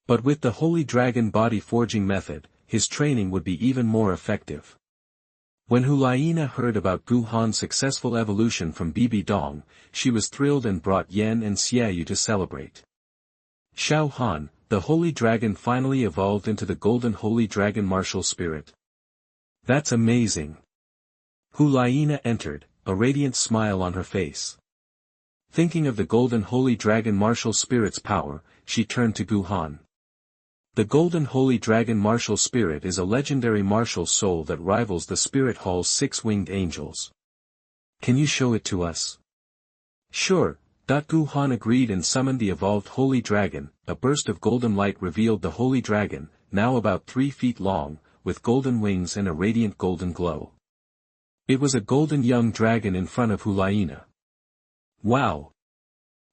But with the holy dragon body forging method, his training would be even more effective. When Hulaina heard about Gu Han's successful evolution from Bibi Dong, she was thrilled and brought Yan and Xiaoyu to celebrate. Xiao Han, the holy dragon finally evolved into the golden holy dragon martial spirit. That's amazing. Hulaina entered, a radiant smile on her face. Thinking of the golden holy dragon martial spirit's power, she turned to Gu Han. The golden holy dragon martial spirit is a legendary martial soul that rivals the spirit hall's 6-winged angels. Can you show it to us? Sure. Gu Han agreed and summoned the evolved holy dragon. A burst of golden light revealed the holy dragon, now about 3 feet long, with golden wings and a radiant golden glow. It was a golden young dragon in front of Hulaina. Wow!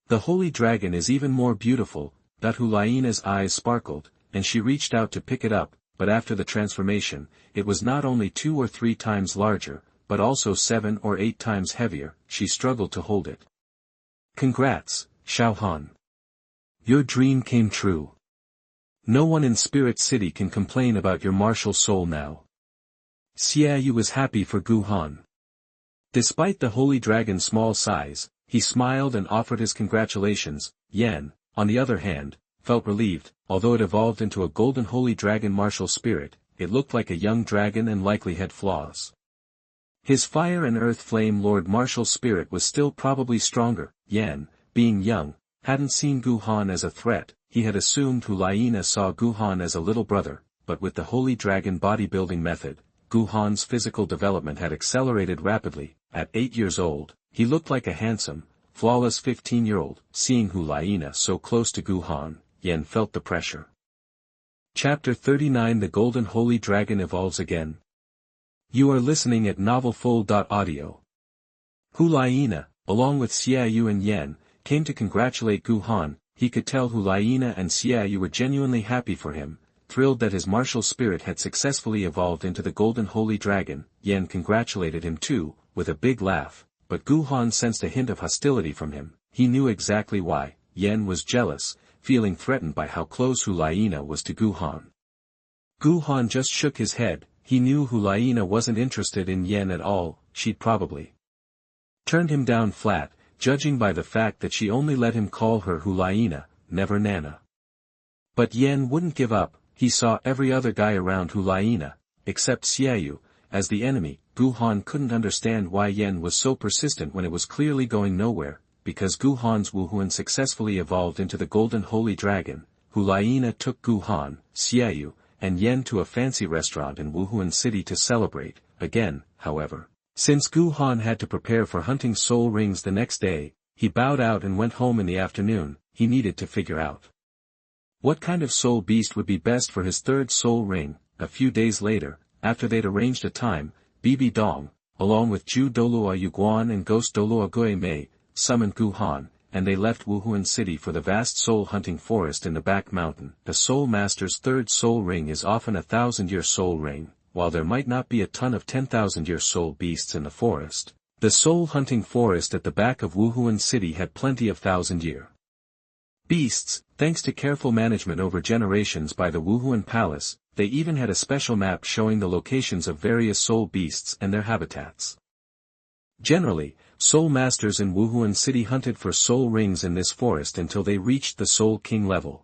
The holy dragon is even more beautiful. Hulaina's eyes sparkled, and she reached out to pick it up, but after the transformation, it was not only 2 or 3 times larger, but also 7 or 8 times heavier. She struggled to hold it. Congrats, Xiao Han. Your dream came true. No one in Spirit City can complain about your martial soul now. Xiaoyu was happy for Gu Han. Despite the holy dragon's small size, he smiled and offered his congratulations. Yan, on the other hand, felt relieved. Although it evolved into a golden holy dragon martial spirit, it looked like a young dragon and likely had flaws. His fire and earth flame lord martial spirit was still probably stronger. Yan, being young, hadn't seen Gu Han as a threat. He had assumed Hulaina saw Gu Han as a little brother, but with the holy dragon bodybuilding method, Gu Han's physical development had accelerated rapidly. At 8 years old, he looked like a handsome, flawless 15-year-old. Seeing Hulaina so close to Gu Han, Yan felt the pressure. Chapter 39 The Golden Holy Dragon Evolves Again. You are listening at novelfull.audio. Hulaina, along with Xiaoyu and Yan, came to congratulate Gu Han. He could tell Hulaina and Xiaoyu were genuinely happy for him, thrilled that his martial spirit had successfully evolved into the golden holy dragon. Yan congratulated him too, with a big laugh, but Gu Han sensed a hint of hostility from him. He knew exactly why. Yan was jealous, feeling threatened by how close Hulaina was to Gu Han. Gu Han just shook his head. He knew Hulaina wasn't interested in Yan at all. She'd probably turned him down flat, judging by the fact that she only let him call her Hulaina, never Nana. But Yan wouldn't give up. He saw every other guy around Hulaina, except Xiaoyu, as the enemy. Gu Han couldn't understand why Yan was so persistent when it was clearly going nowhere. Because Gu Han's Wuhuan successfully evolved into the golden holy dragon, Hulaina took Gu Han, Xiaoyu, and Yan to a fancy restaurant in Wuhuan City to celebrate. Again, however, since Gu Han had to prepare for hunting soul rings the next day, he bowed out and went home in the afternoon. He needed to figure out what kind of soul beast would be best for his third soul ring. A few days later, after they'd arranged a time, Bibi Dong, along with Ju Douluo Yuguan and Ghost Douluo Mei, summoned Gu Han. and they left Wuhuan City for the vast soul-hunting forest in the back mountain. The Soul Master's third soul ring is often a 1,000-year soul ring, while there might not be a ton of 10,000-year soul beasts in the forest. The soul-hunting forest at the back of Wuhuan City had plenty of 1,000-year beasts, thanks to careful management over generations by the Wuhuan Palace. They even had a special map showing the locations of various soul beasts and their habitats. Generally, soul masters in Wuhuan City hunted for soul rings in this forest until they reached the Soul King level.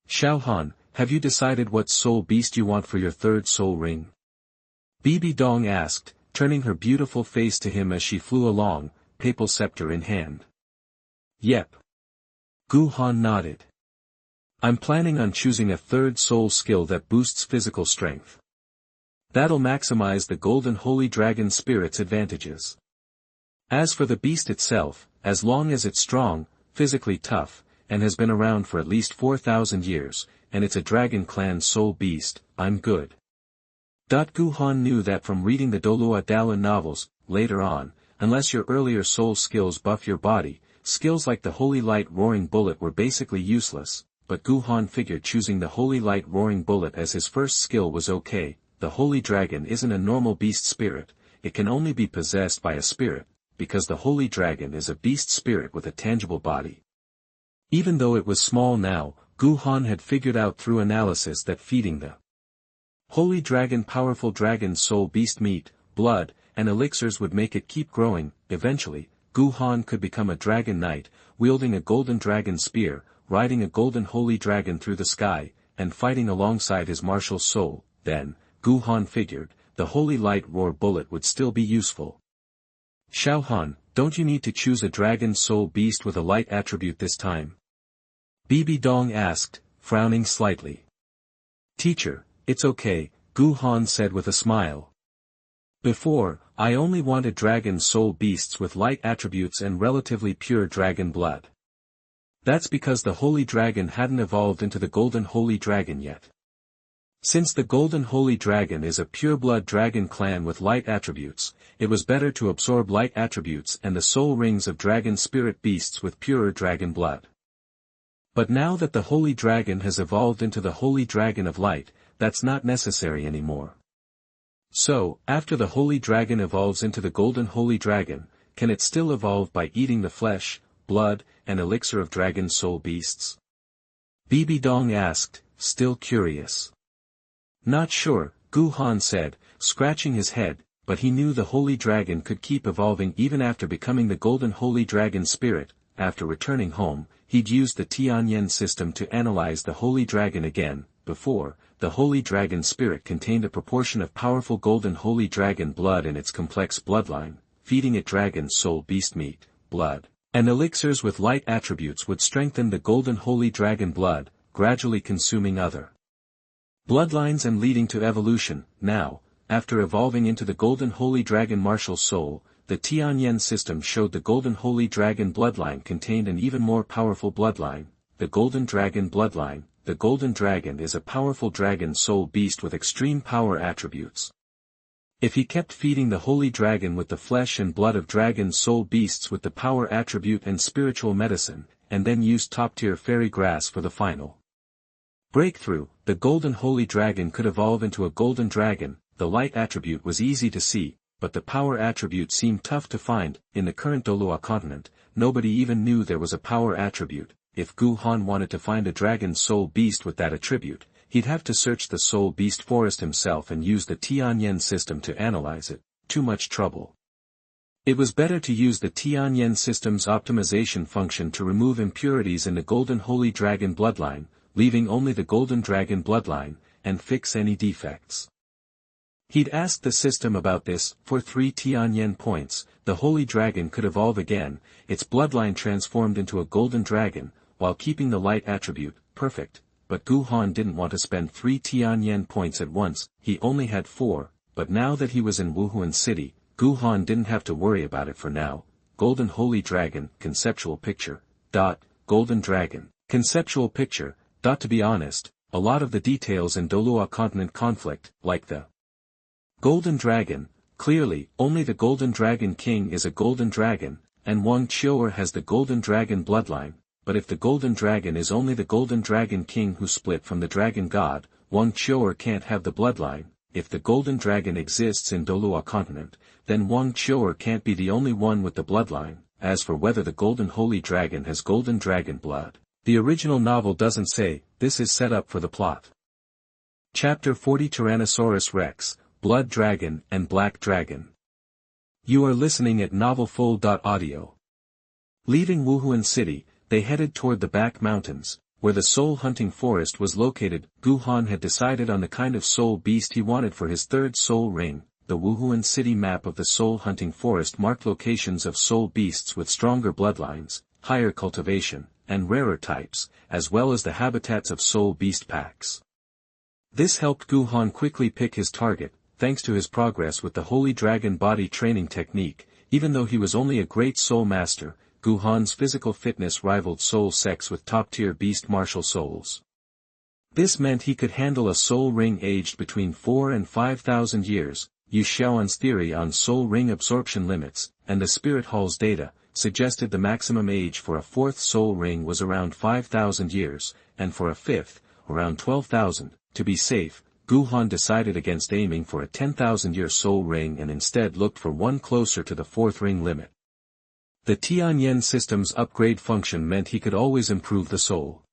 Xiaohan, have you decided what soul beast you want for your third soul ring? Bibi Dong asked, turning her beautiful face to him as she flew along, papal scepter in hand. Yep. Gu Han nodded. I'm planning on choosing a third soul skill that boosts physical strength. That'll maximize the Golden Holy Dragon Spirit's advantages. As for the beast itself, as long as it's strong, physically tough, and has been around for at least 4,000 years, and it's a Dragon Clan soul beast, I'm good. Gu Han knew that from reading the DouluoDalu novels, later on, unless your earlier soul skills buff your body, skills like the Holy Light Roaring Bullet were basically useless. But Gu Han figured choosing the Holy Light Roaring Bullet as his first skill was okay. The Holy Dragon isn't a normal beast spirit, it can only be possessed by a spirit, because the Holy Dragon is a beast spirit with a tangible body. Even though it was small now, Gu Han had figured out through analysis that feeding the Holy Dragon powerful dragon soul beast meat, blood, and elixirs would make it keep growing. Eventually, Gu Han could become a dragon knight, wielding a golden dragon spear, riding a golden holy dragon through the sky, and fighting alongside his martial soul. Then, Gu Han figured, the Holy Light Roar Bullet would still be useful. Xiaohan, don't you need to choose a dragon soul beast with a light attribute this time? Bibi Dong asked, frowning slightly. Teacher, it's okay, Gu Han said with a smile. Before, I only wanted dragon soul beasts with light attributes and relatively pure dragon blood. That's because the Holy Dragon hadn't evolved into the Golden Holy Dragon yet. Since the Golden Holy Dragon is a pure-blood dragon clan with light attributes, it was better to absorb light attributes and the soul rings of dragon spirit beasts with purer dragon blood. But now that the Holy Dragon has evolved into the Holy Dragon of Light, that's not necessary anymore. So, after the Holy Dragon evolves into the Golden Holy Dragon, can it still evolve by eating the flesh, blood, and elixir of dragon soul beasts? Bibi Dong asked, still curious. Not sure, Gu Han said, scratching his head, but he knew the Holy Dragon could keep evolving even after becoming the Golden Holy Dragon Spirit. After returning home, he'd used the Tianyan system to analyze the Holy Dragon again. Before, the Holy Dragon Spirit contained a proportion of powerful Golden Holy Dragon blood in its complex bloodline. Feeding it dragon soul beast meat, blood, and elixirs with light attributes would strengthen the Golden Holy Dragon blood, gradually consuming other bloodlines and leading to evolution. Now, after evolving into the Golden Holy Dragon martial soul, the Tianyan system showed the Golden Holy Dragon bloodline contained an even more powerful bloodline, the Golden Dragon bloodline. The Golden Dragon is a powerful dragon soul beast with extreme power attributes. If he kept feeding the Holy Dragon with the flesh and blood of dragon soul beasts with the power attribute and spiritual medicine, and then used top-tier fairy grass for the final breakthrough, the Golden Holy Dragon could evolve into a golden dragon. The light attribute was easy to see, but the power attribute seemed tough to find. In the current Douluo Continent, nobody even knew there was a power attribute. If Gu Han wanted to find a dragon soul beast with that attribute, he'd have to search the soul beast forest himself and use the Tianyan system to analyze it. Too much trouble. It was better to use the Tianyan system's optimization function to remove impurities in the Golden Holy Dragon bloodline, leaving only the Golden Dragon bloodline, and fix any defects. He'd asked the system about this. For 3 Tianyan points, the Holy Dragon could evolve again, its bloodline transformed into a golden dragon, while keeping the light attribute. Perfect, but Gu Han didn't want to spend 3 Tianyan points at once. He only had 4, but now that he was in Wuhuan City, Gu Han didn't have to worry about it for now. Golden Holy Dragon, conceptual picture. Golden Dragon, conceptual picture. To be honest, a lot of the details in Douluo Continent conflict, like the Golden Dragon, clearly, only the Golden Dragon King is a golden dragon, and Wang Qiuer has the Golden Dragon bloodline, but if the Golden Dragon is only the Golden Dragon King who split from the Dragon God, Wang Qiuer can't have the bloodline. If the Golden Dragon exists in Douluo Continent, then Wang Qiuer can't be the only one with the bloodline. As for whether the Golden Holy Dragon has Golden Dragon blood, the original novel doesn't say. This is set up for the plot. Chapter 40 Tyrannosaurus Rex, Blood Dragon and Black Dragon. You are listening at NovelFull.audio. Leaving Wuhuan City, they headed toward the back mountains, where the soul hunting forest was located. Gu Han had decided on the kind of soul beast he wanted for his third soul ring. The Wuhuan City map of the soul hunting forest marked locations of soul beasts with stronger bloodlines, higher cultivation, and rarer types, as well as the habitats of soul beast packs. This helped Gu Han quickly pick his target, thanks to his progress with the Holy Dragon body training technique. Even though he was only a great soul master, Gu Han's physical fitness rivaled soul sex with top-tier beast martial souls. This meant he could handle a soul ring aged between 4 and 5,000 years. Yu Xiaogan's theory on soul ring absorption limits, and the Spirit Hall's data, suggested the maximum age for a fourth soul ring was around 5,000 years, and for a fifth, around 12,000. To be safe, Gu Han decided against aiming for a 10,000-year soul ring and instead looked for one closer to the fourth ring limit. The Tianyan system's upgrade function meant he could always improve the soul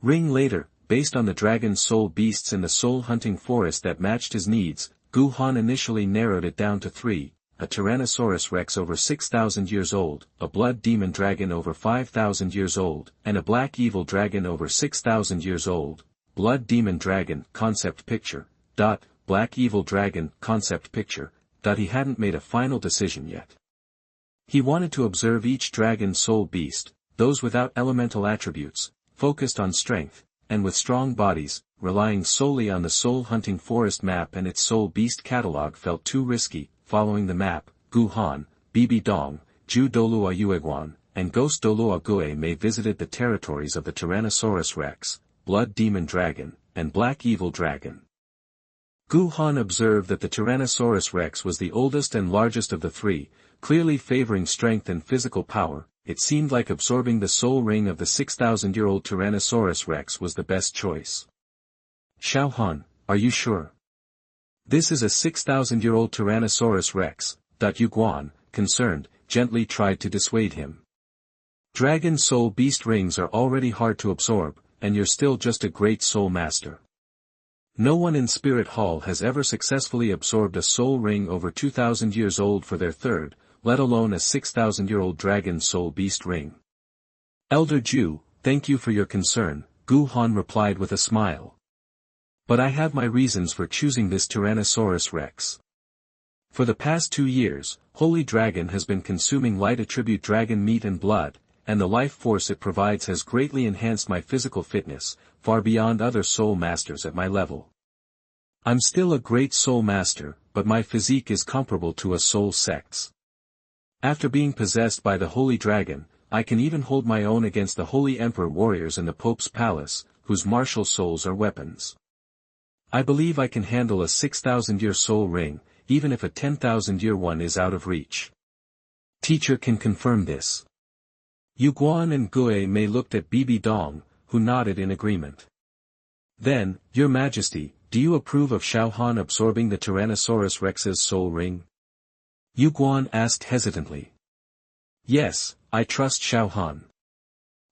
ring later, based on the dragon soul beasts in the soul hunting forest that matched his needs. Gu Han initially narrowed it down to 3, a Tyrannosaurus Rex over 6,000 years old, a Blood Demon Dragon over 5,000 years old, and a Black Evil Dragon over 6,000 years old. Blood Demon Dragon, concept picture. Black Evil Dragon, concept picture. He hadn't made a final decision yet. He wanted to observe each dragon soul beast, those without elemental attributes, focused on strength, and with strong bodies. Relying solely on the soul hunting forest map and its soul beast catalog felt too risky. Following the map, Gu Han, Bibi Dong, Ju Douluo Yueguan, and Ghost Douluo Gue Mei visited the territories of the Tyrannosaurus Rex, Blood Demon Dragon, and Black Evil Dragon. Gu Han observed that the Tyrannosaurus Rex was the oldest and largest of the three, clearly favoring strength and physical power. It seemed like absorbing the soul ring of the 6,000-year-old Tyrannosaurus Rex was the best choice. Xiao Han, are you sure? This is a 6,000-year-old Tyrannosaurus Rex. Yu Guan, concerned, gently tried to dissuade him. Dragon soul beast rings are already hard to absorb, and you're still just a great soul master. No one in Spirit Hall has ever successfully absorbed a soul ring over 2,000 years old for their third, let alone a 6,000-year-old dragon soul beast ring. Elder Ju, thank you for your concern, Gu Han replied with a smile. But I have my reasons for choosing this Tyrannosaurus Rex. For the past 2 years, Holy Dragon has been consuming light attribute dragon meat and blood, and the life force it provides has greatly enhanced my physical fitness, far beyond other soul masters at my level. I'm still a great soul master, but my physique is comparable to a soul sect's. After being possessed by the Holy Dragon, I can even hold my own against the Holy Emperor warriors in the Pope's palace, whose martial souls are weapons. I believe I can handle a 6,000-year soul ring, even if a 10,000-year one is out of reach. Teacher can confirm this. Yu Guan and Gue Mei looked at Bibi Dong, who nodded in agreement. Then, Your Majesty, do you approve of Xiao Han absorbing the Tyrannosaurus Rex's soul ring? Yu Guan asked hesitantly. Yes, I trust Xiao Han.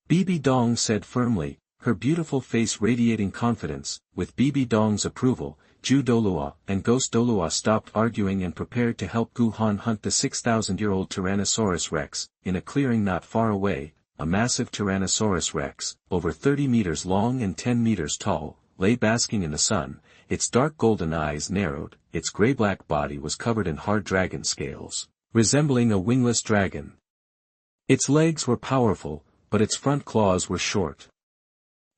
Bibi Dong said firmly, her beautiful face radiating confidence. With Bibi Dong's approval, Ju Douluo and Ghost Douluo stopped arguing and prepared to help Gu Han hunt the 6,000-year-old Tyrannosaurus Rex. In a clearing not far away, a massive Tyrannosaurus Rex, over 30 meters long and 10 meters tall, lay basking in the sun. Its dark golden eyes narrowed, its gray-black body was covered in hard dragon scales, resembling a wingless dragon. Its legs were powerful, but its front claws were short.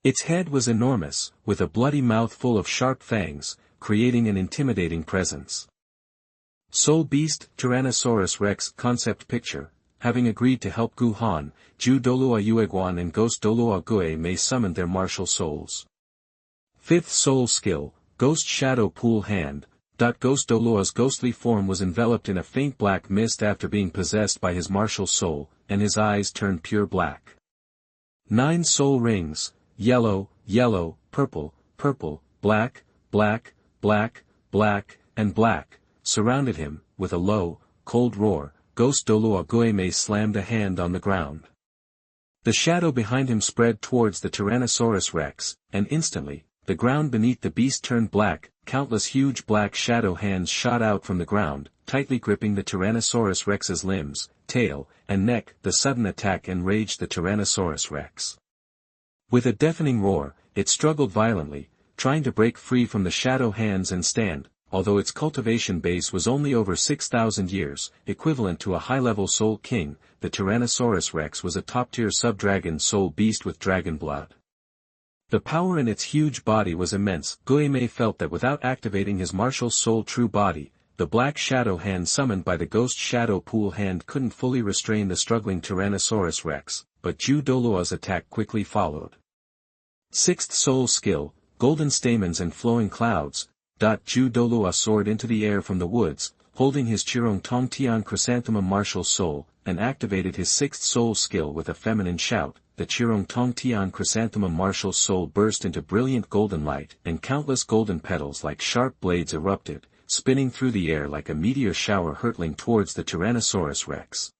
Its head was enormous, with a bloody mouth full of sharp fangs, creating an intimidating presence. Soul Beast, Tyrannosaurus Rex concept picture. Having agreed to help Gu Han, Ju Douluo Yueguan and Ghost Douluo Gue Mei summoned their martial souls. Fifth soul skill, Ghost Shadow Pool Hand. Ghost Douluo's ghostly form was enveloped in a faint black mist after being possessed by his martial soul, and his eyes turned pure black. 9 soul rings, yellow, yellow, purple, purple, black, black, black, black, and black, surrounded him. With a low, cold roar, Ghost Douluo Guime slammed a hand on the ground. The shadow behind him spread towards the Tyrannosaurus Rex, and instantly, the ground beneath the beast turned black. Countless huge black shadow hands shot out from the ground, tightly gripping the Tyrannosaurus Rex's limbs, tail, and neck. The sudden attack enraged the Tyrannosaurus Rex. With a deafening roar, it struggled violently, trying to break free from the shadow hands and stand. Although its cultivation base was only over 6,000 years, equivalent to a high-level soul king, the Tyrannosaurus Rex was a top-tier sub-dragon soul beast with dragon blood. The power in its huge body was immense. Guime felt that without activating his martial soul true body, the black shadow hand summoned by the ghost shadow pool hand couldn't fully restrain the struggling Tyrannosaurus Rex, but Ju Douluo's attack quickly followed. 6th soul skill, golden stamens and flowing clouds. Ju Douluo soared into the air from the woods, holding his Qirong Tong Tian Chrysanthemum martial soul, and activated his 6th soul skill with a feminine shout. The Qirong Tong Tian Chrysanthemum martial soul burst into brilliant golden light, and countless golden petals like sharp blades erupted, spinning through the air like a meteor shower hurtling towards the Tyrannosaurus Rex.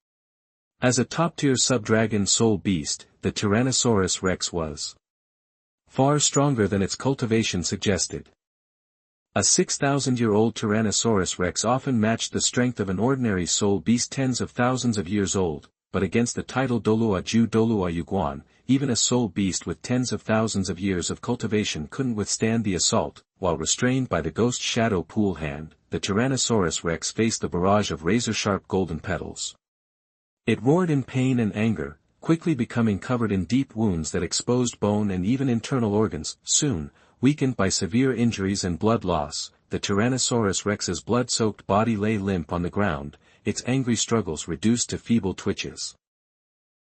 As a top-tier sub-dragon soul beast, the Tyrannosaurus Rex was far stronger than its cultivation suggested. A 6,000-year-old Tyrannosaurus Rex often matched the strength of an ordinary soul beast tens of thousands of years old, but against the title Douluo Ju Douluo Yuguan, even a soul beast with tens of thousands of years of cultivation couldn't withstand the assault. While restrained by the ghost shadow pool hand, the Tyrannosaurus Rex faced the barrage of razor-sharp golden petals. It roared in pain and anger, quickly becoming covered in deep wounds that exposed bone and even internal organs. Soon, weakened by severe injuries and blood loss, the Tyrannosaurus Rex's blood-soaked body lay limp on the ground, its angry struggles reduced to feeble twitches.